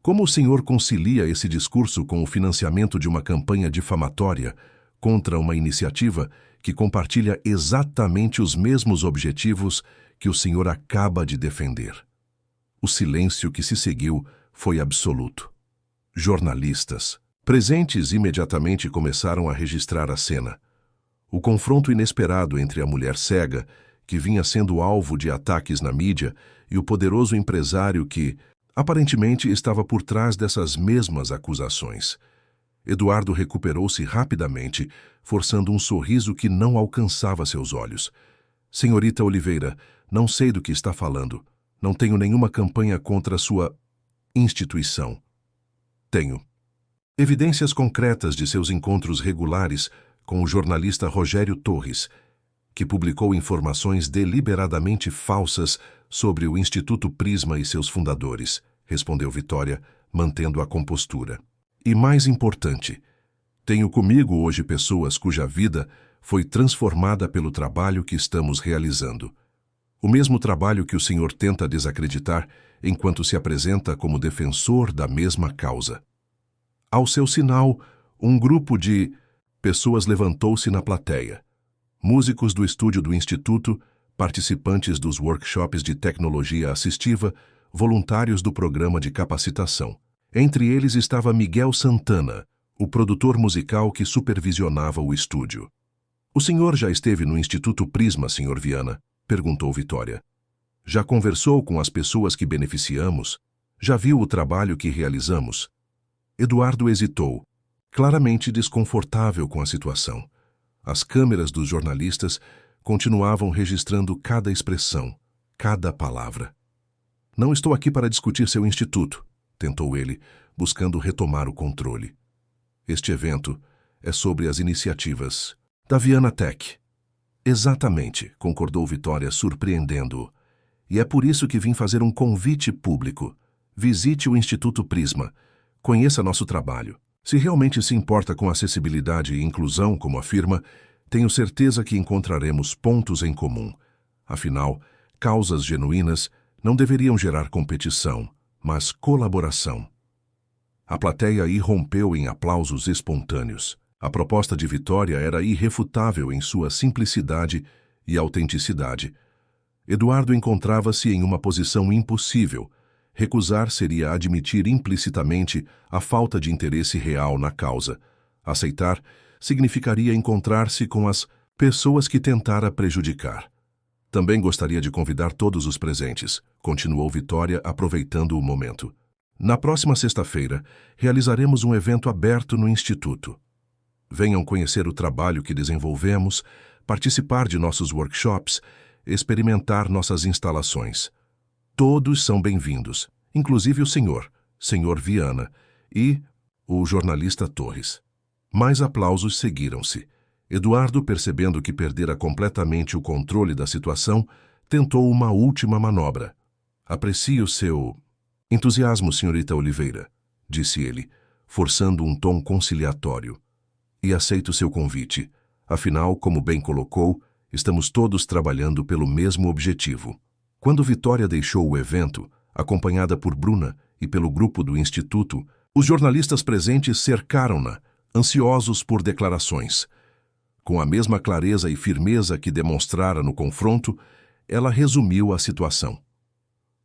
como o senhor concilia esse discurso com o financiamento de uma campanha difamatória contra uma iniciativa que compartilha exatamente os mesmos objetivos que o senhor acaba de defender? O silêncio que se seguiu foi absoluto. Jornalistas, presentes, imediatamente começaram a registrar a cena. O confronto inesperado entre a mulher cega, que vinha sendo alvo de ataques na mídia, e o poderoso empresário que, aparentemente, estava por trás dessas mesmas acusações. Eduardo recuperou-se rapidamente, forçando um sorriso que não alcançava seus olhos. Senhorita Oliveira, não sei do que está falando. Não tenho nenhuma campanha contra sua instituição. Tenho evidências concretas de seus encontros regulares com o jornalista Rogério Torres, que publicou informações deliberadamente falsas sobre o Instituto Prisma e seus fundadores, respondeu Vitória, mantendo a compostura. E mais importante, tenho comigo hoje pessoas cuja vida foi transformada pelo trabalho que estamos realizando. O mesmo trabalho que o senhor tenta desacreditar enquanto se apresenta como defensor da mesma causa. Ao seu sinal, um grupo de pessoas levantou-se na plateia. Músicos do estúdio do Instituto, participantes dos workshops de tecnologia assistiva, voluntários do programa de capacitação. Entre eles estava Miguel Santana, o produtor musical que supervisionava o estúdio. O senhor já esteve no Instituto Prisma, senhor Viana? Perguntou Vitória. Já conversou com as pessoas que beneficiamos? Já viu o trabalho que realizamos? Eduardo hesitou, claramente desconfortável com a situação. As câmeras dos jornalistas continuavam registrando cada expressão, cada palavra. Não estou aqui para discutir seu instituto, tentou ele, buscando retomar o controle. Este evento é sobre as iniciativas da Viana Tech. Exatamente, concordou Vitória, surpreendendo-o. E é por isso que vim fazer um convite público. Visite o Instituto Prisma. Conheça nosso trabalho. Se realmente se importa com acessibilidade e inclusão, como afirma, tenho certeza que encontraremos pontos em comum. Afinal, causas genuínas não deveriam gerar competição, mas colaboração. A plateia irrompeu em aplausos espontâneos. A proposta de Vitória era irrefutável em sua simplicidade e autenticidade. Eduardo encontrava-se em uma posição impossível. Recusar seria admitir implicitamente a falta de interesse real na causa. Aceitar significaria encontrar-se com as pessoas que tentara prejudicar. Também gostaria de convidar todos os presentes, continuou Vitória, aproveitando o momento. Na próxima sexta-feira, realizaremos um evento aberto no Instituto. Venham conhecer o trabalho que desenvolvemos, participar de nossos workshops, experimentar nossas instalações. Todos são bem-vindos, inclusive o senhor Viana e o jornalista Torres. Mais aplausos seguiram-se. Eduardo, percebendo que perdera completamente o controle da situação, tentou uma última manobra. Aprecio seu entusiasmo, senhorita Oliveira, disse ele, forçando um tom conciliatório. E aceito seu convite. Afinal, como bem colocou, estamos todos trabalhando pelo mesmo objetivo. Quando Vitória deixou o evento, acompanhada por Bruna e pelo grupo do Instituto, os jornalistas presentes cercaram-na, ansiosos por declarações. Com a mesma clareza e firmeza que demonstrara no confronto, ela resumiu a situação.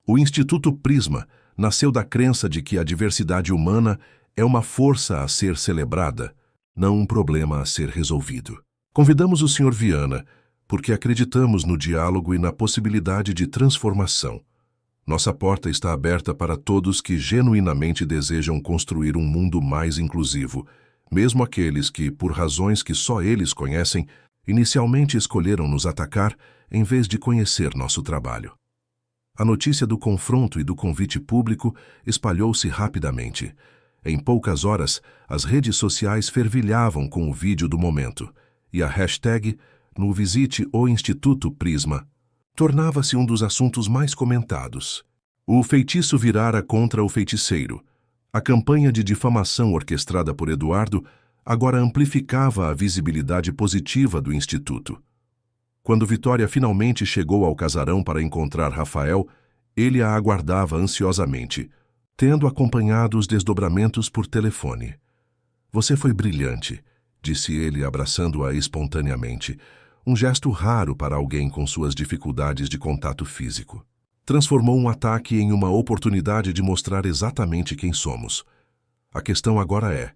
O Instituto Prisma nasceu da crença de que a diversidade humana é uma força a ser celebrada, não um problema a ser resolvido. Convidamos o Sr. Viana porque acreditamos no diálogo e na possibilidade de transformação. Nossa porta está aberta para todos que genuinamente desejam construir um mundo mais inclusivo, mesmo aqueles que, por razões que só eles conhecem, inicialmente escolheram nos atacar em vez de conhecer nosso trabalho. A notícia do confronto e do convite público espalhou-se rapidamente. Em poucas horas, as redes sociais fervilhavam com o vídeo do momento, e a hashtag no Visite o Instituto Prisma tornava-se um dos assuntos mais comentados. O feitiço virara contra o feiticeiro. A campanha de difamação orquestrada por Eduardo agora amplificava a visibilidade positiva do Instituto. Quando Vitória finalmente chegou ao casarão para encontrar Rafael, ele a aguardava ansiosamente, tendo acompanhado os desdobramentos por telefone. Você foi brilhante, disse ele, abraçando-a espontaneamente, um gesto raro para alguém com suas dificuldades de contato físico. Transformou um ataque em uma oportunidade de mostrar exatamente quem somos. A questão agora é,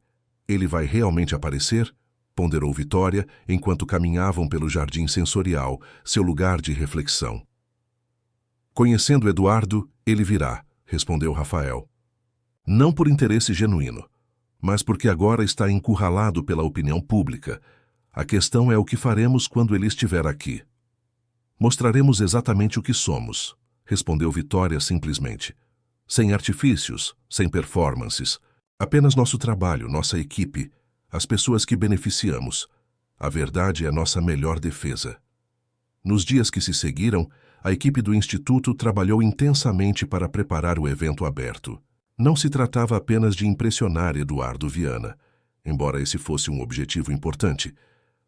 ele vai realmente aparecer? Ponderou Vitória, enquanto caminhavam pelo jardim sensorial, seu lugar de reflexão. Conhecendo Eduardo, ele virá, respondeu Rafael. Não por interesse genuíno, mas porque agora está encurralado pela opinião pública. A questão é o que faremos quando ele estiver aqui. Mostraremos exatamente o que somos, respondeu Vitória simplesmente. Sem artifícios, sem performances. Apenas nosso trabalho, nossa equipe, as pessoas que beneficiamos. A verdade é nossa melhor defesa. Nos dias que se seguiram, a equipe do Instituto trabalhou intensamente para preparar o evento aberto. Não se tratava apenas de impressionar Eduardo Viana, embora esse fosse um objetivo importante,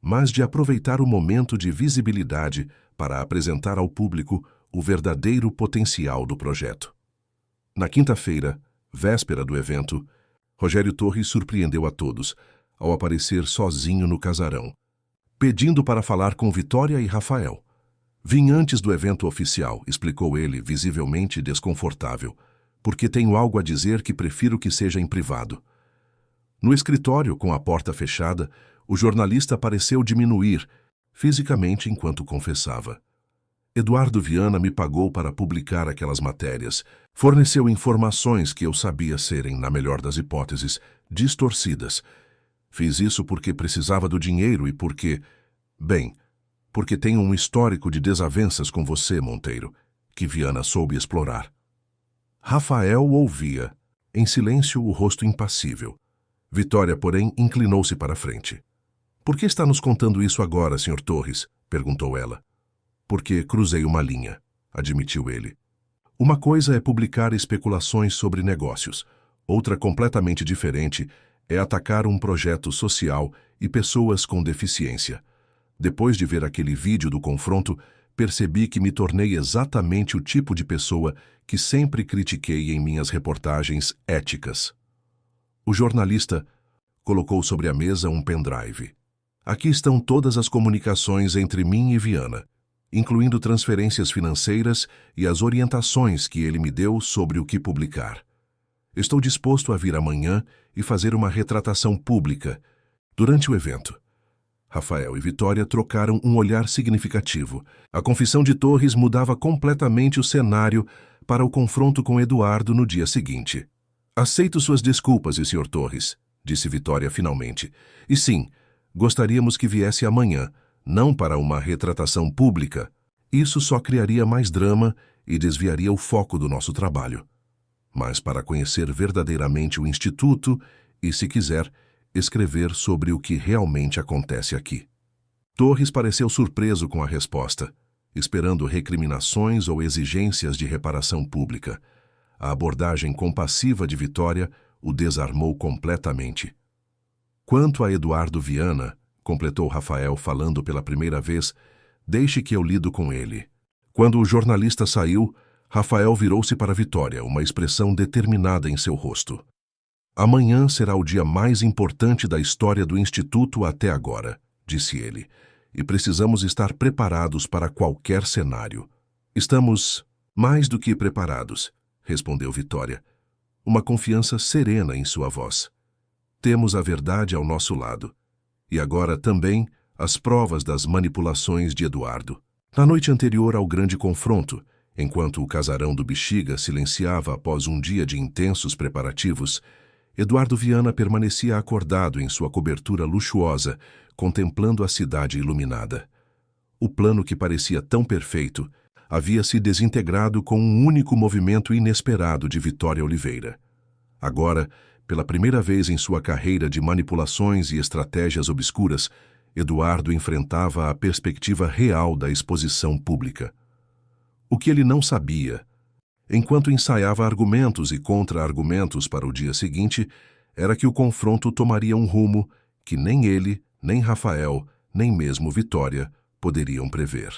mas de aproveitar o momento de visibilidade para apresentar ao público o verdadeiro potencial do projeto. Na quinta-feira, véspera do evento, Rogério Torres surpreendeu a todos ao aparecer sozinho no casarão, pedindo para falar com Vitória e Rafael. Vim antes do evento oficial, explicou ele, visivelmente desconfortável, porque tenho algo a dizer que prefiro que seja em privado. No escritório, com a porta fechada, o jornalista pareceu diminuir, fisicamente enquanto confessava. Eduardo Viana me pagou para publicar aquelas matérias, forneceu informações que eu sabia serem, na melhor das hipóteses, distorcidas. Fiz isso porque precisava do dinheiro e porque tenho um histórico de desavenças com você, Monteiro, que Viana soube explorar. Rafael ouvia, em silêncio, o rosto impassível. Vitória, porém, inclinou-se para a frente. Por que está nos contando isso agora, Sr. Torres? Perguntou ela. Porque cruzei uma linha, admitiu ele. Uma coisa é publicar especulações sobre negócios. Outra completamente diferente é atacar um projeto social e pessoas com deficiência. Depois de ver aquele vídeo do confronto, percebi que me tornei exatamente o tipo de pessoa que sempre critiquei em minhas reportagens éticas. O jornalista colocou sobre a mesa um pendrive. Aqui estão todas as comunicações entre mim e Viana, incluindo transferências financeiras e as orientações que ele me deu sobre o que publicar. Estou disposto a vir amanhã e fazer uma retratação pública durante o evento. Rafael e Vitória trocaram um olhar significativo. A confissão de Torres mudava completamente o cenário para o confronto com Eduardo no dia seguinte. Aceito suas desculpas, Sr. Torres, disse Vitória finalmente. E sim, gostaríamos que viesse amanhã, não para uma retratação pública. Isso só criaria mais drama e desviaria o foco do nosso trabalho. Mas para conhecer verdadeiramente o Instituto e, se quiser, escrever sobre o que realmente acontece aqui. Torres pareceu surpreso com a resposta, esperando recriminações ou exigências de reparação pública. A abordagem compassiva de Vitória o desarmou completamente. Quanto a Eduardo Viana, completou Rafael falando pela primeira vez, deixe que eu lido com ele. Quando o jornalista saiu, Rafael virou-se para Vitória, uma expressão determinada em seu rosto. Amanhã será o dia mais importante da história do Instituto até agora, disse ele, e precisamos estar preparados para qualquer cenário. Estamos mais do que preparados, respondeu Vitória, uma confiança serena em sua voz. Temos a verdade ao nosso lado, e agora também as provas das manipulações de Eduardo. Na noite anterior ao grande confronto, enquanto o casarão do Bexiga silenciava após um dia de intensos preparativos, Eduardo Viana permanecia acordado em sua cobertura luxuosa, contemplando a cidade iluminada. O plano que parecia tão perfeito havia se desintegrado com um único movimento inesperado de Vitória Oliveira. Agora, pela primeira vez em sua carreira de manipulações e estratégias obscuras, Eduardo enfrentava a perspectiva real da exposição pública. O que ele não sabia, enquanto ensaiava argumentos e contra-argumentos para o dia seguinte, era que o confronto tomaria um rumo que nem ele, nem Rafael, nem mesmo Vitória poderiam prever.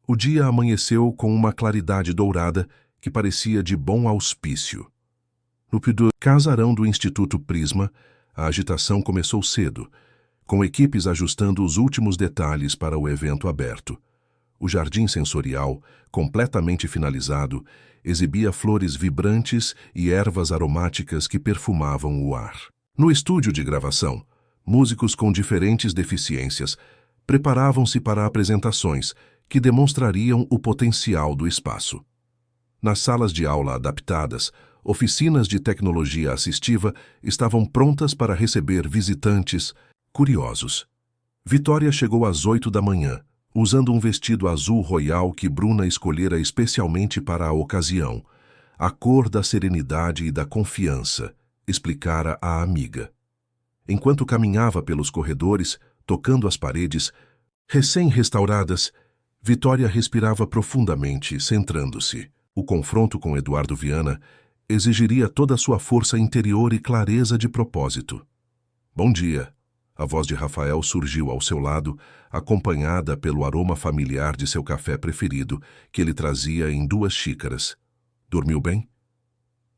O dia amanheceu com uma claridade dourada que parecia de bom auspício. No casarão do Instituto Prisma, a agitação começou cedo, com equipes ajustando os últimos detalhes para o evento aberto. O jardim sensorial, completamente finalizado, exibia flores vibrantes e ervas aromáticas que perfumavam o ar. No estúdio de gravação, músicos com diferentes deficiências preparavam-se para apresentações que demonstrariam o potencial do espaço. Nas salas de aula adaptadas, oficinas de tecnologia assistiva estavam prontas para receber visitantes curiosos. Vitória chegou às 8 da manhã, usando um vestido azul royal que Bruna escolhera especialmente para a ocasião, a cor da serenidade e da confiança, explicara a amiga. Enquanto caminhava pelos corredores, tocando as paredes, recém-restauradas, Vitória respirava profundamente, centrando-se. O confronto com Eduardo Viana exigiria toda a sua força interior e clareza de propósito. Bom dia. A voz de Rafael surgiu ao seu lado, acompanhada pelo aroma familiar de seu café preferido, que ele trazia em 2 xícaras. Dormiu bem?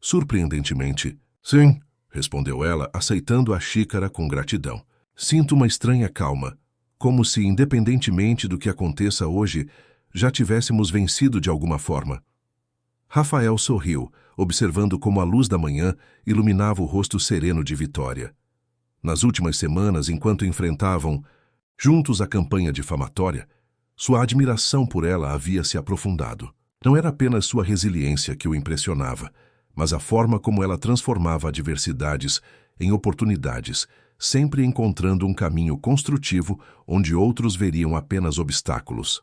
Surpreendentemente, sim, respondeu ela, aceitando a xícara com gratidão. Sinto uma estranha calma, como se, independentemente do que aconteça hoje, já tivéssemos vencido de alguma forma. Rafael sorriu, observando como a luz da manhã iluminava o rosto sereno de Vitória. Nas últimas semanas, enquanto enfrentavam juntos a campanha difamatória, sua admiração por ela havia se aprofundado. Não era apenas sua resiliência que o impressionava, mas a forma como ela transformava adversidades em oportunidades, sempre encontrando um caminho construtivo onde outros veriam apenas obstáculos.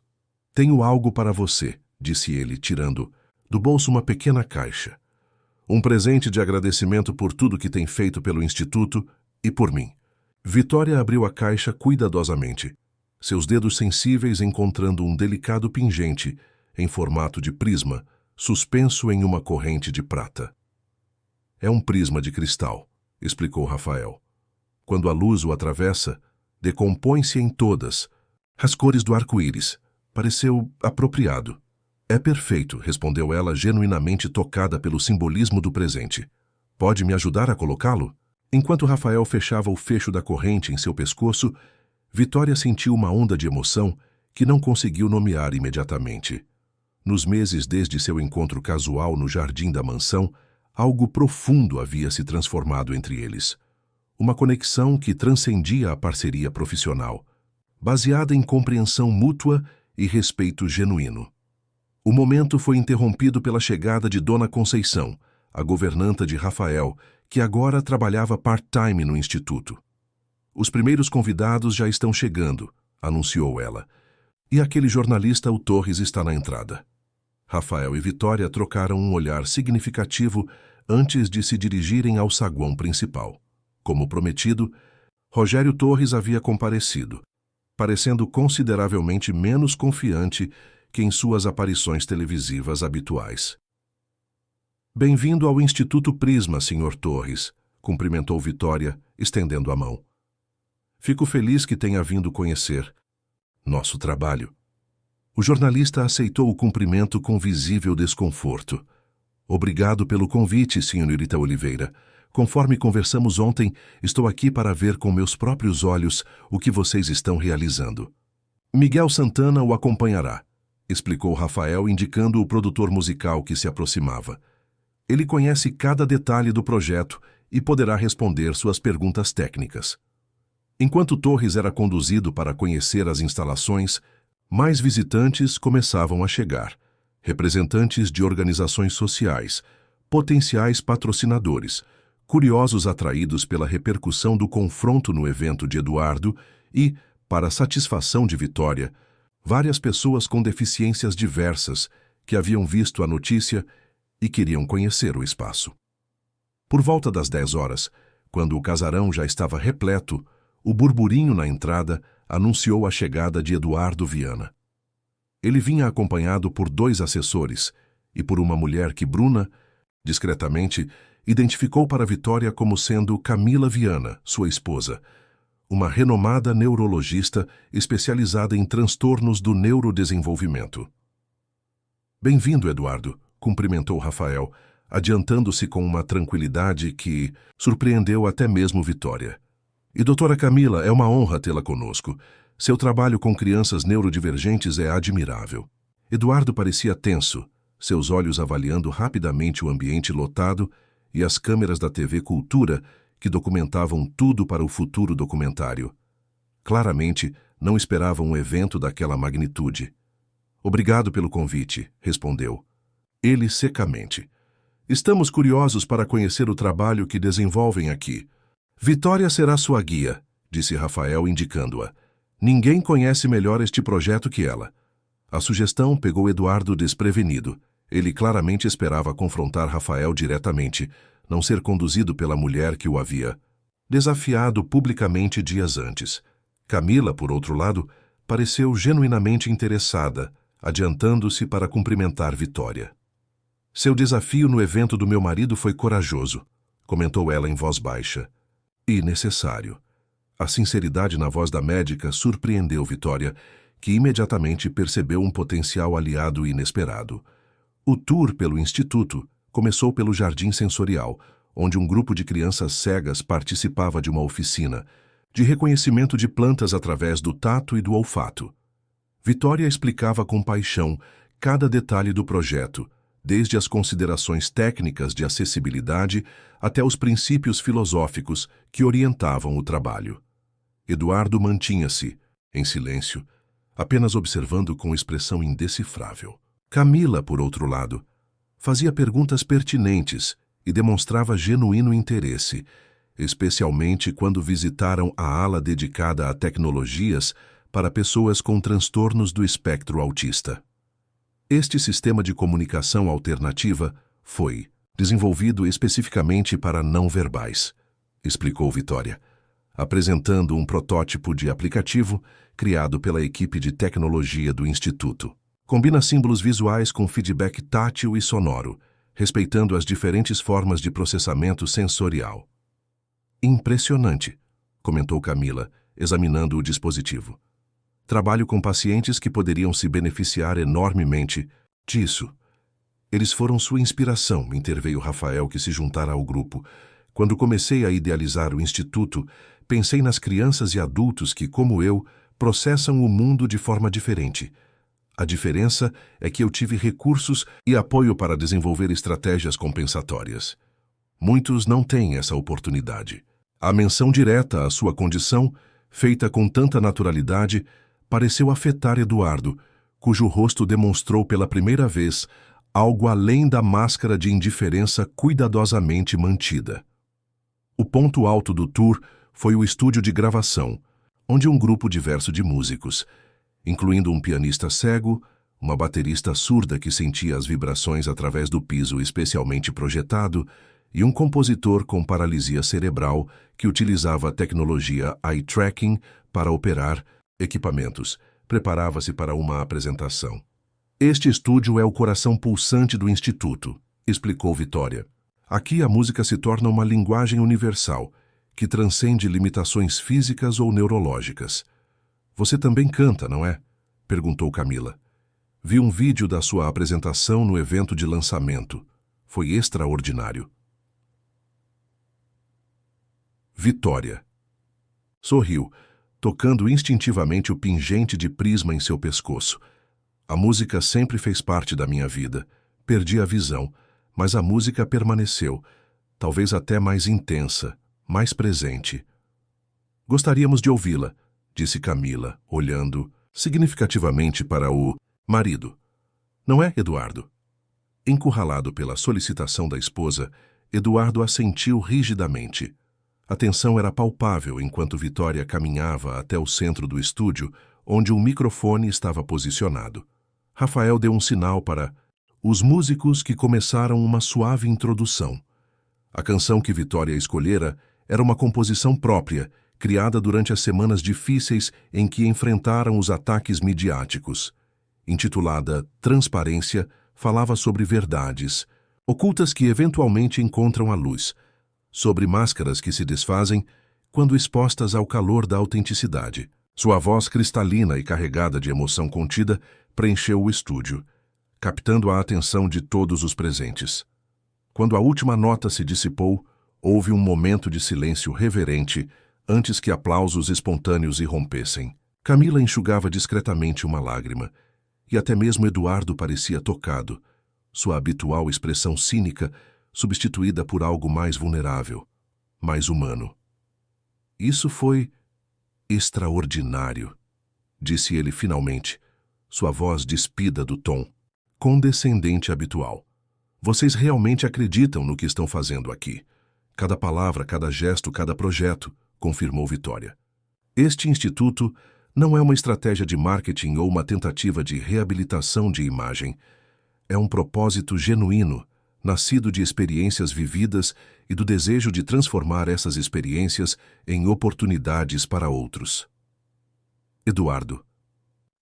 Tenho algo para você, disse ele, tirando do bolso uma pequena caixa. Um presente de agradecimento por tudo que tem feito pelo Instituto e por mim. Vitória abriu a caixa cuidadosamente, seus dedos sensíveis encontrando um delicado pingente em formato de prisma, suspenso em uma corrente de prata. É um prisma de cristal, explicou Rafael. Quando a luz o atravessa, decompõe-se em todas as cores do arco-íris, Pareceu apropriado. É perfeito, respondeu ela, genuinamente tocada pelo simbolismo do presente. Pode me ajudar a colocá-lo? Enquanto Rafael fechava o fecho da corrente em seu pescoço, Vitória sentiu uma onda de emoção que não conseguiu nomear imediatamente. Nos meses desde seu encontro casual no jardim da mansão, algo profundo havia se transformado entre eles. Uma conexão que transcendia a parceria profissional, baseada em compreensão mútua e respeito genuíno. O momento foi interrompido pela chegada de Dona Conceição, a governanta de Rafael, que agora trabalhava part-time no instituto. Os primeiros convidados já estão chegando, anunciou ela. E aquele jornalista, o Torres, está na entrada. Rafael e Vitória trocaram um olhar significativo antes de se dirigirem ao saguão principal. Como prometido, Rogério Torres havia comparecido, parecendo consideravelmente menos confiante que em suas aparições televisivas habituais. Bem-vindo ao Instituto Prisma, Sr. Torres, cumprimentou Vitória, estendendo a mão. Fico feliz que tenha vindo conhecer nosso trabalho. O jornalista aceitou o cumprimento com visível desconforto. Obrigado pelo convite, Sr. Oliveira. Conforme conversamos ontem, estou aqui para ver com meus próprios olhos o que vocês estão realizando. Miguel Santana o acompanhará, explicou Rafael, indicando o produtor musical que se aproximava. Ele conhece cada detalhe do projeto e poderá responder suas perguntas técnicas. Enquanto Torres era conduzido para conhecer as instalações, mais visitantes começavam a chegar, representantes de organizações sociais, potenciais patrocinadores, curiosos atraídos pela repercussão do confronto no evento de Eduardo e, para satisfação de Vitória, várias pessoas com deficiências diversas que haviam visto a notícia e queriam conhecer o espaço. Por volta das 10 horas, quando o casarão já estava repleto, o burburinho na entrada anunciou a chegada de Eduardo Viana. Ele vinha acompanhado por 2 assessores e por uma mulher que Bruna, discretamente, identificou para Vitória como sendo Camila Viana, sua esposa, uma renomada neurologista especializada em transtornos do neurodesenvolvimento. Bem-vindo, Eduardo, cumprimentou Rafael, adiantando-se com uma tranquilidade que surpreendeu até mesmo Vitória. E doutora Camila, é uma honra tê-la conosco. Seu trabalho com crianças neurodivergentes é admirável. Eduardo parecia tenso, seus olhos avaliando rapidamente o ambiente lotado e as câmeras da TV Cultura que documentavam tudo para o futuro documentário. Claramente, não esperava um evento daquela magnitude. Obrigado pelo convite, respondeu. Ele secamente. Estamos curiosos para conhecer o trabalho que desenvolvem aqui. Vitória será sua guia, disse Rafael, indicando-a. Ninguém conhece melhor este projeto que ela. A sugestão pegou Eduardo desprevenido. Ele claramente esperava confrontar Rafael diretamente, não ser conduzido pela mulher que o havia desafiado publicamente dias antes. Camila, por outro lado, pareceu genuinamente interessada, adiantando-se para cumprimentar Vitória. Seu desafio no evento do meu marido foi corajoso, comentou ela em voz baixa. E necessário. A sinceridade na voz da médica surpreendeu Vitória, que imediatamente percebeu um potencial aliado inesperado. O tour pelo Instituto começou pelo Jardim Sensorial, onde um grupo de crianças cegas participava de uma oficina de reconhecimento de plantas através do tato e do olfato. Vitória explicava com paixão cada detalhe do projeto, desde as considerações técnicas de acessibilidade até os princípios filosóficos que orientavam o trabalho. Eduardo mantinha-se, em silêncio, apenas observando com expressão indecifrável. Camila, por outro lado, fazia perguntas pertinentes e demonstrava genuíno interesse, especialmente quando visitaram a ala dedicada a tecnologias para pessoas com transtornos do espectro autista. Este sistema de comunicação alternativa foi desenvolvido especificamente para não-verbais, explicou Vitória, apresentando um protótipo de aplicativo criado pela equipe de tecnologia do Instituto. Combina símbolos visuais com feedback tátil e sonoro, respeitando as diferentes formas de processamento sensorial. Impressionante, comentou Camila, examinando o dispositivo. Trabalho com pacientes que poderiam se beneficiar enormemente disso. Eles foram sua inspiração, interveio Rafael, que se juntara ao grupo. Quando comecei a idealizar o Instituto, pensei nas crianças e adultos que, como eu, processam o mundo de forma diferente. A diferença é que eu tive recursos e apoio para desenvolver estratégias compensatórias. Muitos não têm essa oportunidade. A menção direta à sua condição, feita com tanta naturalidade, pareceu afetar Eduardo, cujo rosto demonstrou pela primeira vez algo além da máscara de indiferença cuidadosamente mantida. O ponto alto do tour foi o estúdio de gravação, onde um grupo diverso de músicos, incluindo um pianista cego, uma baterista surda que sentia as vibrações através do piso especialmente projetado, e um compositor com paralisia cerebral que utilizava a tecnologia eye tracking para operar equipamentos, preparava-se para uma apresentação. Este estúdio é o coração pulsante do Instituto, explicou Vitória. Aqui a música se torna uma linguagem universal, que transcende limitações físicas ou neurológicas. Você também canta, não é? Perguntou Camila. Vi um vídeo da sua apresentação no evento de lançamento. Foi extraordinário. Vitória. Sorriu, tocando instintivamente o pingente de prisma em seu pescoço. A música sempre fez parte da minha vida. Perdi a visão, mas a música permaneceu, talvez até mais intensa, mais presente. Gostaríamos de ouvi-la, disse Camila, olhando significativamente para o marido. Não é, Eduardo? Encurralado pela solicitação da esposa, Eduardo assentiu rigidamente. A tensão era palpável enquanto Vitória caminhava até o centro do estúdio, onde um microfone estava posicionado. Rafael deu um sinal para os músicos que começaram uma suave introdução. A canção que Vitória escolhera era uma composição própria, criada durante as semanas difíceis em que enfrentaram os ataques midiáticos. Intitulada Transparência, falava sobre verdades, ocultas que eventualmente encontram a luz, sobre máscaras que se desfazem quando expostas ao calor da autenticidade. Sua voz cristalina e carregada de emoção contida preencheu o estúdio, captando a atenção de todos os presentes. Quando a última nota se dissipou, houve um momento de silêncio reverente antes que aplausos espontâneos irrompessem. Camila enxugava discretamente uma lágrima, e até mesmo Eduardo parecia tocado, sua habitual expressão cínica substituída por algo mais vulnerável, mais humano. Isso foi extraordinário, disse ele finalmente, sua voz despida do tom condescendente habitual. Vocês realmente acreditam no que estão fazendo aqui. Cada palavra, cada gesto, cada projeto, confirmou Vitória. Este instituto não é uma estratégia de marketing ou uma tentativa de reabilitação de imagem. É um propósito genuíno, nascido de experiências vividas e do desejo de transformar essas experiências em oportunidades para outros. Eduardo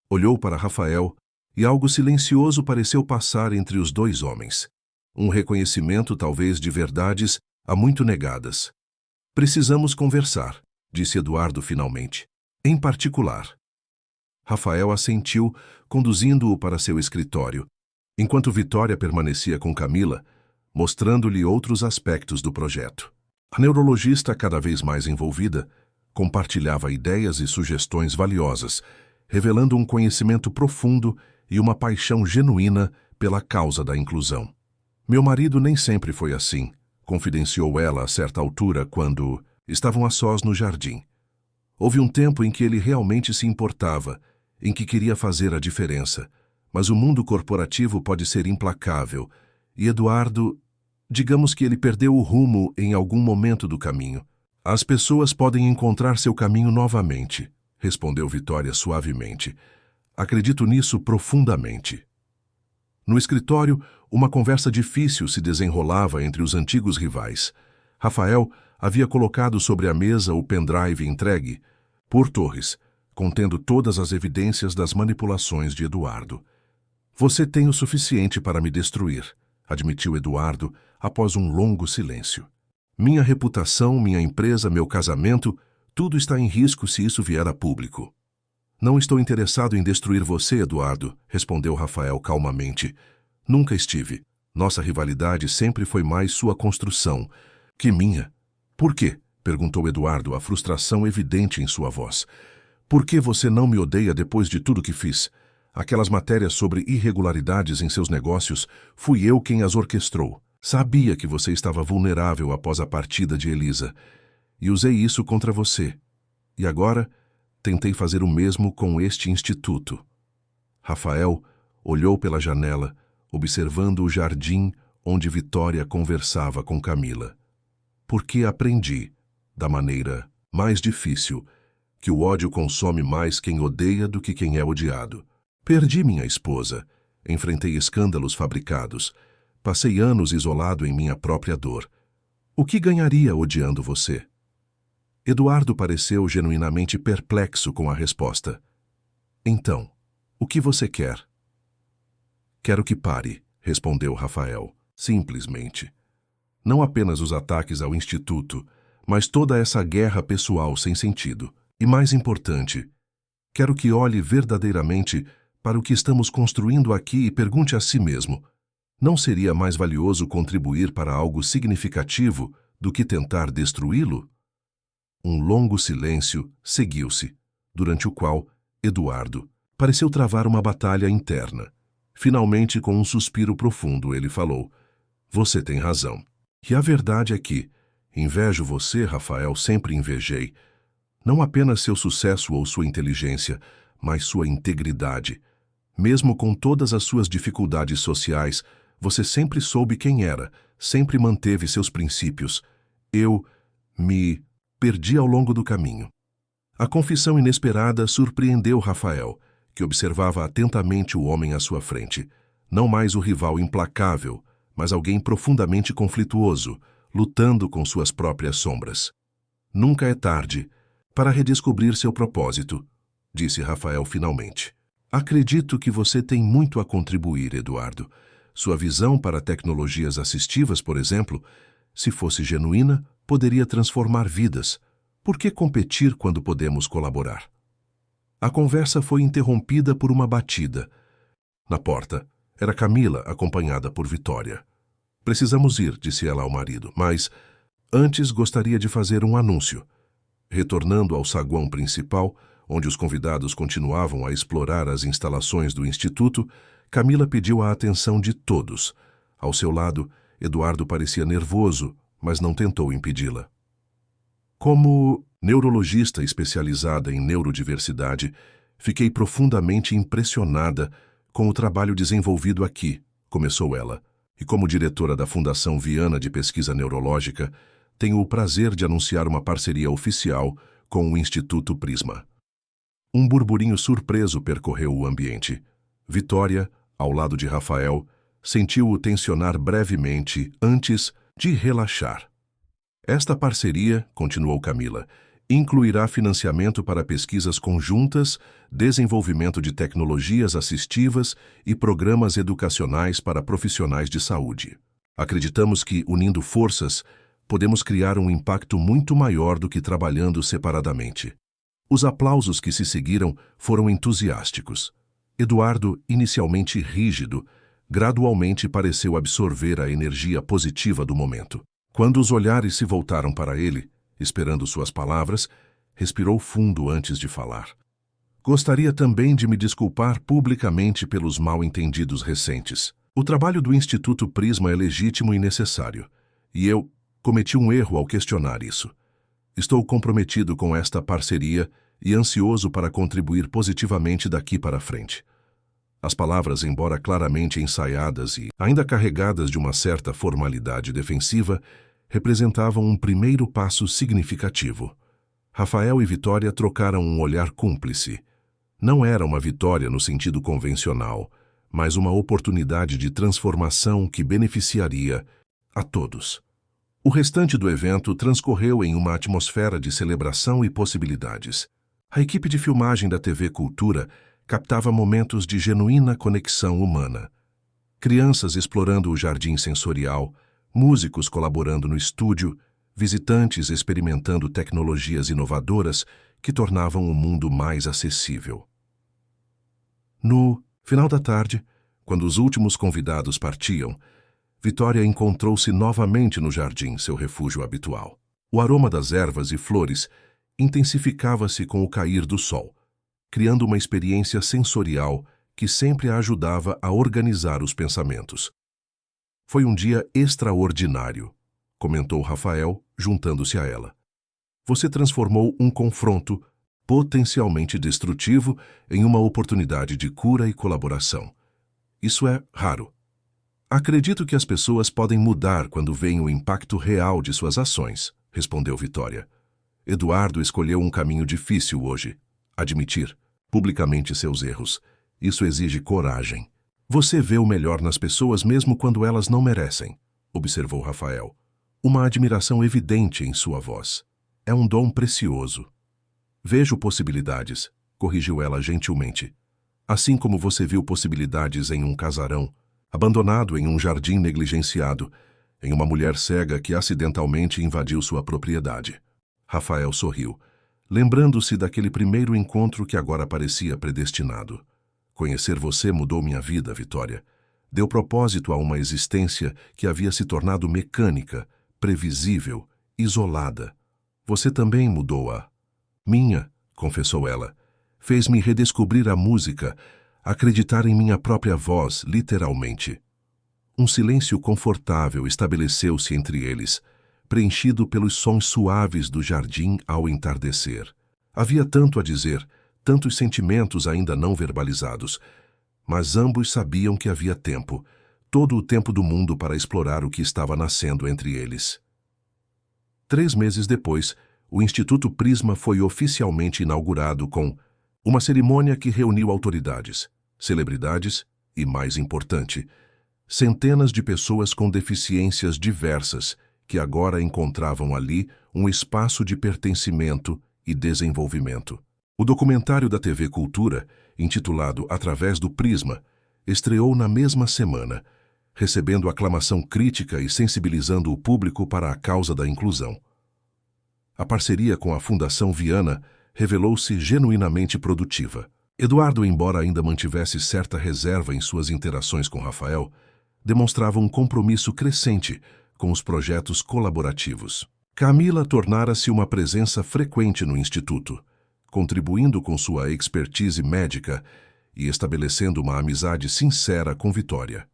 olhou para Rafael e algo silencioso pareceu passar entre os dois homens. Um reconhecimento, talvez, de verdades há muito negadas. Precisamos conversar, disse Eduardo finalmente. Em particular. Rafael assentiu, conduzindo-o para seu escritório, enquanto Vitória permanecia com Camila, mostrando-lhe outros aspectos do projeto. A neurologista, cada vez mais envolvida, compartilhava ideias e sugestões valiosas, revelando um conhecimento profundo e uma paixão genuína pela causa da inclusão. Meu marido nem sempre foi assim, confidenciou ela a certa altura quando estavam a sós no jardim. Houve um tempo em que ele realmente se importava, em que queria fazer a diferença, mas o mundo corporativo pode ser implacável, e Eduardo, digamos que ele perdeu o rumo em algum momento do caminho. As pessoas podem encontrar seu caminho novamente, respondeu Vitória suavemente. Acredito nisso profundamente. No escritório, uma conversa difícil se desenrolava entre os antigos rivais. Rafael havia colocado sobre a mesa o pendrive entregue por Torres, contendo todas as evidências das manipulações de Eduardo. Você tem o suficiente para me destruir, admitiu Eduardo após um longo silêncio. Minha reputação, minha empresa, meu casamento, tudo está em risco se isso vier a público. Não estou interessado em destruir você, Eduardo, respondeu Rafael calmamente. Nunca estive. Nossa rivalidade sempre foi mais sua construção que minha. Por quê? Perguntou Eduardo, a frustração evidente em sua voz. Por que você não me odeia depois de tudo que fiz? Aquelas matérias sobre irregularidades em seus negócios, fui eu quem as orquestrou. Sabia que você estava vulnerável após a partida de Elisa. E usei isso contra você. E agora, tentei fazer o mesmo com este instituto. Rafael olhou pela janela, observando o jardim onde Vitória conversava com Camila. Porque aprendi, da maneira mais difícil, que o ódio consome mais quem odeia do que quem é odiado. Perdi minha esposa, enfrentei escândalos fabricados, passei anos isolado em minha própria dor. O que ganharia odiando você? Eduardo pareceu genuinamente perplexo com a resposta. Então, o que você quer? Quero que pare, respondeu Rafael, simplesmente. Não apenas os ataques ao Instituto, mas toda essa guerra pessoal sem sentido. E mais importante, quero que olhe verdadeiramente para o que estamos construindo aqui e pergunte a si mesmo: não seria mais valioso contribuir para algo significativo do que tentar destruí-lo? Um longo silêncio seguiu-se, durante o qual Eduardo pareceu travar uma batalha interna. Finalmente, com um suspiro profundo, ele falou: você tem razão. E a verdade é que invejo você, Rafael, sempre invejei. Não apenas seu sucesso ou sua inteligência, mas sua integridade. Mesmo com todas as suas dificuldades sociais, você sempre soube quem era, sempre manteve seus princípios. Eu me perdi ao longo do caminho. A confissão inesperada surpreendeu Rafael, que observava atentamente o homem à sua frente. Não mais o rival implacável, mas alguém profundamente conflituoso, lutando com suas próprias sombras. Nunca é tarde para redescobrir seu propósito, disse Rafael finalmente. Acredito que você tem muito a contribuir, Eduardo. Sua visão para tecnologias assistivas, por exemplo, se fosse genuína, poderia transformar vidas. Por que competir quando podemos colaborar? A conversa foi interrompida por uma batida. Na porta, era Camila, acompanhada por Vitória. Precisamos ir, disse ela ao marido, mas antes gostaria de fazer um anúncio. Retornando ao saguão principal, onde os convidados continuavam a explorar as instalações do Instituto, Camila pediu a atenção de todos. Ao seu lado, Eduardo parecia nervoso, mas não tentou impedi-la. Como neurologista especializada em neurodiversidade, fiquei profundamente impressionada com o trabalho desenvolvido aqui, começou ela. E como diretora da Fundação Viana de Pesquisa Neurológica, tenho o prazer de anunciar uma parceria oficial com o Instituto Prisma. Um burburinho surpreso percorreu o ambiente. Vitória, ao lado de Rafael, sentiu-o tensionar brevemente antes de relaxar. Esta parceria, continuou Camila, incluirá financiamento para pesquisas conjuntas, desenvolvimento de tecnologias assistivas e programas educacionais para profissionais de saúde. Acreditamos que, unindo forças, podemos criar um impacto muito maior do que trabalhando separadamente. Os aplausos que se seguiram foram entusiásticos. Eduardo, inicialmente rígido, gradualmente pareceu absorver a energia positiva do momento. Quando os olhares se voltaram para ele, esperando suas palavras, respirou fundo antes de falar. Gostaria também de me desculpar publicamente pelos mal-entendidos recentes. O trabalho do Instituto Prisma é legítimo e necessário, e eu cometi um erro ao questionar isso. Estou comprometido com esta parceria e ansioso para contribuir positivamente daqui para frente. As palavras, embora claramente ensaiadas e ainda carregadas de uma certa formalidade defensiva, representavam um primeiro passo significativo. Rafael e Vitória trocaram um olhar cúmplice. Não era uma vitória no sentido convencional, mas uma oportunidade de transformação que beneficiaria a todos. O restante do evento transcorreu em uma atmosfera de celebração e possibilidades. A equipe de filmagem da TV Cultura captava momentos de genuína conexão humana. Crianças explorando o jardim sensorial, músicos colaborando no estúdio, visitantes experimentando tecnologias inovadoras que tornavam o mundo mais acessível. No final da tarde, quando os últimos convidados partiam, Vitória encontrou-se novamente no jardim, seu refúgio habitual. O aroma das ervas e flores intensificava-se com o cair do sol, criando uma experiência sensorial que sempre a ajudava a organizar os pensamentos. Foi um dia extraordinário, comentou Rafael, juntando-se a ela. Você transformou um confronto potencialmente destrutivo em uma oportunidade de cura e colaboração. Isso é raro. Acredito que as pessoas podem mudar quando veem o impacto real de suas ações, respondeu Vitória. Eduardo escolheu um caminho difícil hoje. Admitir publicamente seus erros. Isso exige coragem. Você vê o melhor nas pessoas mesmo quando elas não merecem, observou Rafael. Uma admiração evidente em sua voz. É um dom precioso. Vejo possibilidades, corrigiu ela gentilmente. Assim como você viu possibilidades em um casarão, abandonado em um jardim negligenciado, em uma mulher cega que acidentalmente invadiu sua propriedade. Rafael sorriu, lembrando-se daquele primeiro encontro que agora parecia predestinado. Conhecer você mudou minha vida, Vitória. Deu propósito a uma existência que havia se tornado mecânica, previsível, isolada. Você também mudou-a. Minha, confessou ela, fez-me redescobrir a música, acreditar em minha própria voz, literalmente. Um silêncio confortável estabeleceu-se entre eles, preenchido pelos sons suaves do jardim ao entardecer. Havia tanto a dizer, tantos sentimentos ainda não verbalizados, mas ambos sabiam que havia tempo, todo o tempo do mundo para explorar o que estava nascendo entre eles. 3 meses depois, o Instituto Prisma foi oficialmente inaugurado com uma cerimônia que reuniu autoridades, celebridades e, mais importante, centenas de pessoas com deficiências diversas que agora encontravam ali um espaço de pertencimento e desenvolvimento. O documentário da TV Cultura, intitulado Através do Prisma, estreou na mesma semana, recebendo aclamação crítica e sensibilizando o público para a causa da inclusão. A parceria com a Fundação Viana revelou-se genuinamente produtiva. Eduardo, embora ainda mantivesse certa reserva em suas interações com Rafael, demonstrava um compromisso crescente com os projetos colaborativos. Camila tornara-se uma presença frequente no Instituto, contribuindo com sua expertise médica e estabelecendo uma amizade sincera com Vitória.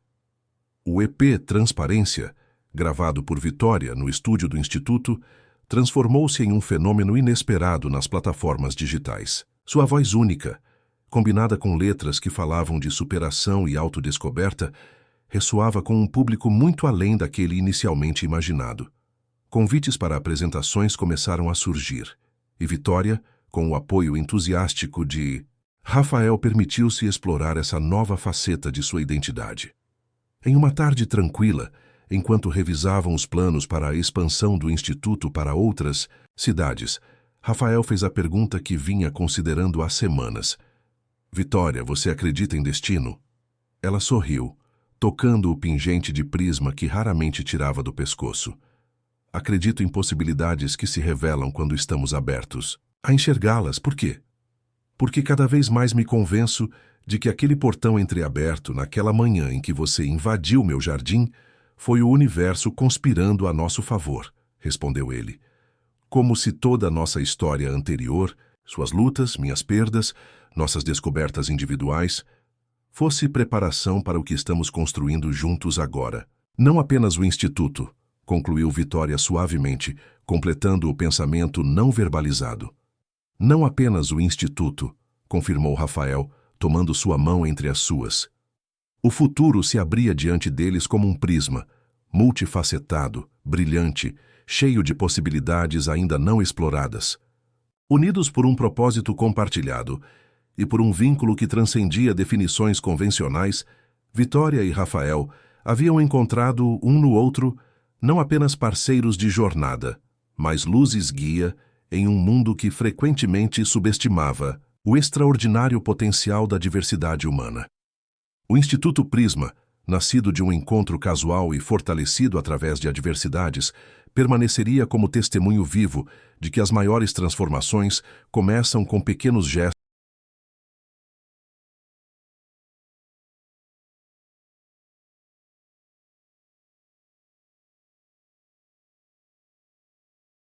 O EP Transparência, gravado por Vitória no estúdio do Instituto, transformou-se em um fenômeno inesperado nas plataformas digitais. Sua voz única, combinada com letras que falavam de superação e autodescoberta, ressoava com um público muito além daquele inicialmente imaginado. Convites para apresentações começaram a surgir, e Vitória, com o apoio entusiástico de Rafael, permitiu-se explorar essa nova faceta de sua identidade. Em uma tarde tranquila, enquanto revisavam os planos para a expansão do Instituto para outras cidades, Rafael fez a pergunta que vinha considerando há semanas. Vitória, você acredita em destino? Ela sorriu, tocando o pingente de prisma que raramente tirava do pescoço. Acredito em possibilidades que se revelam quando estamos abertos a enxergá-las. Por quê? Porque cada vez mais me convenço de que aquele portão entreaberto naquela manhã em que você invadiu meu jardim foi o universo conspirando a nosso favor, respondeu ele. Como se toda a nossa história anterior, suas lutas, minhas perdas, nossas descobertas individuais, fosse preparação para o que estamos construindo juntos agora. Não apenas o Instituto, concluiu Vitória suavemente, completando o pensamento não verbalizado. Não apenas o Instituto, confirmou Rafael, tomando sua mão entre as suas. O futuro se abria diante deles como um prisma, multifacetado, brilhante, cheio de possibilidades ainda não exploradas. Unidos por um propósito compartilhado e por um vínculo que transcendia definições convencionais, Vitória e Rafael haviam encontrado um no outro não apenas parceiros de jornada, mas luzes guia em um mundo que frequentemente subestimava o extraordinário potencial da diversidade humana. O Instituto Prisma, nascido de um encontro casual e fortalecido através de adversidades, permaneceria como testemunho vivo de que as maiores transformações começam com pequenos gestos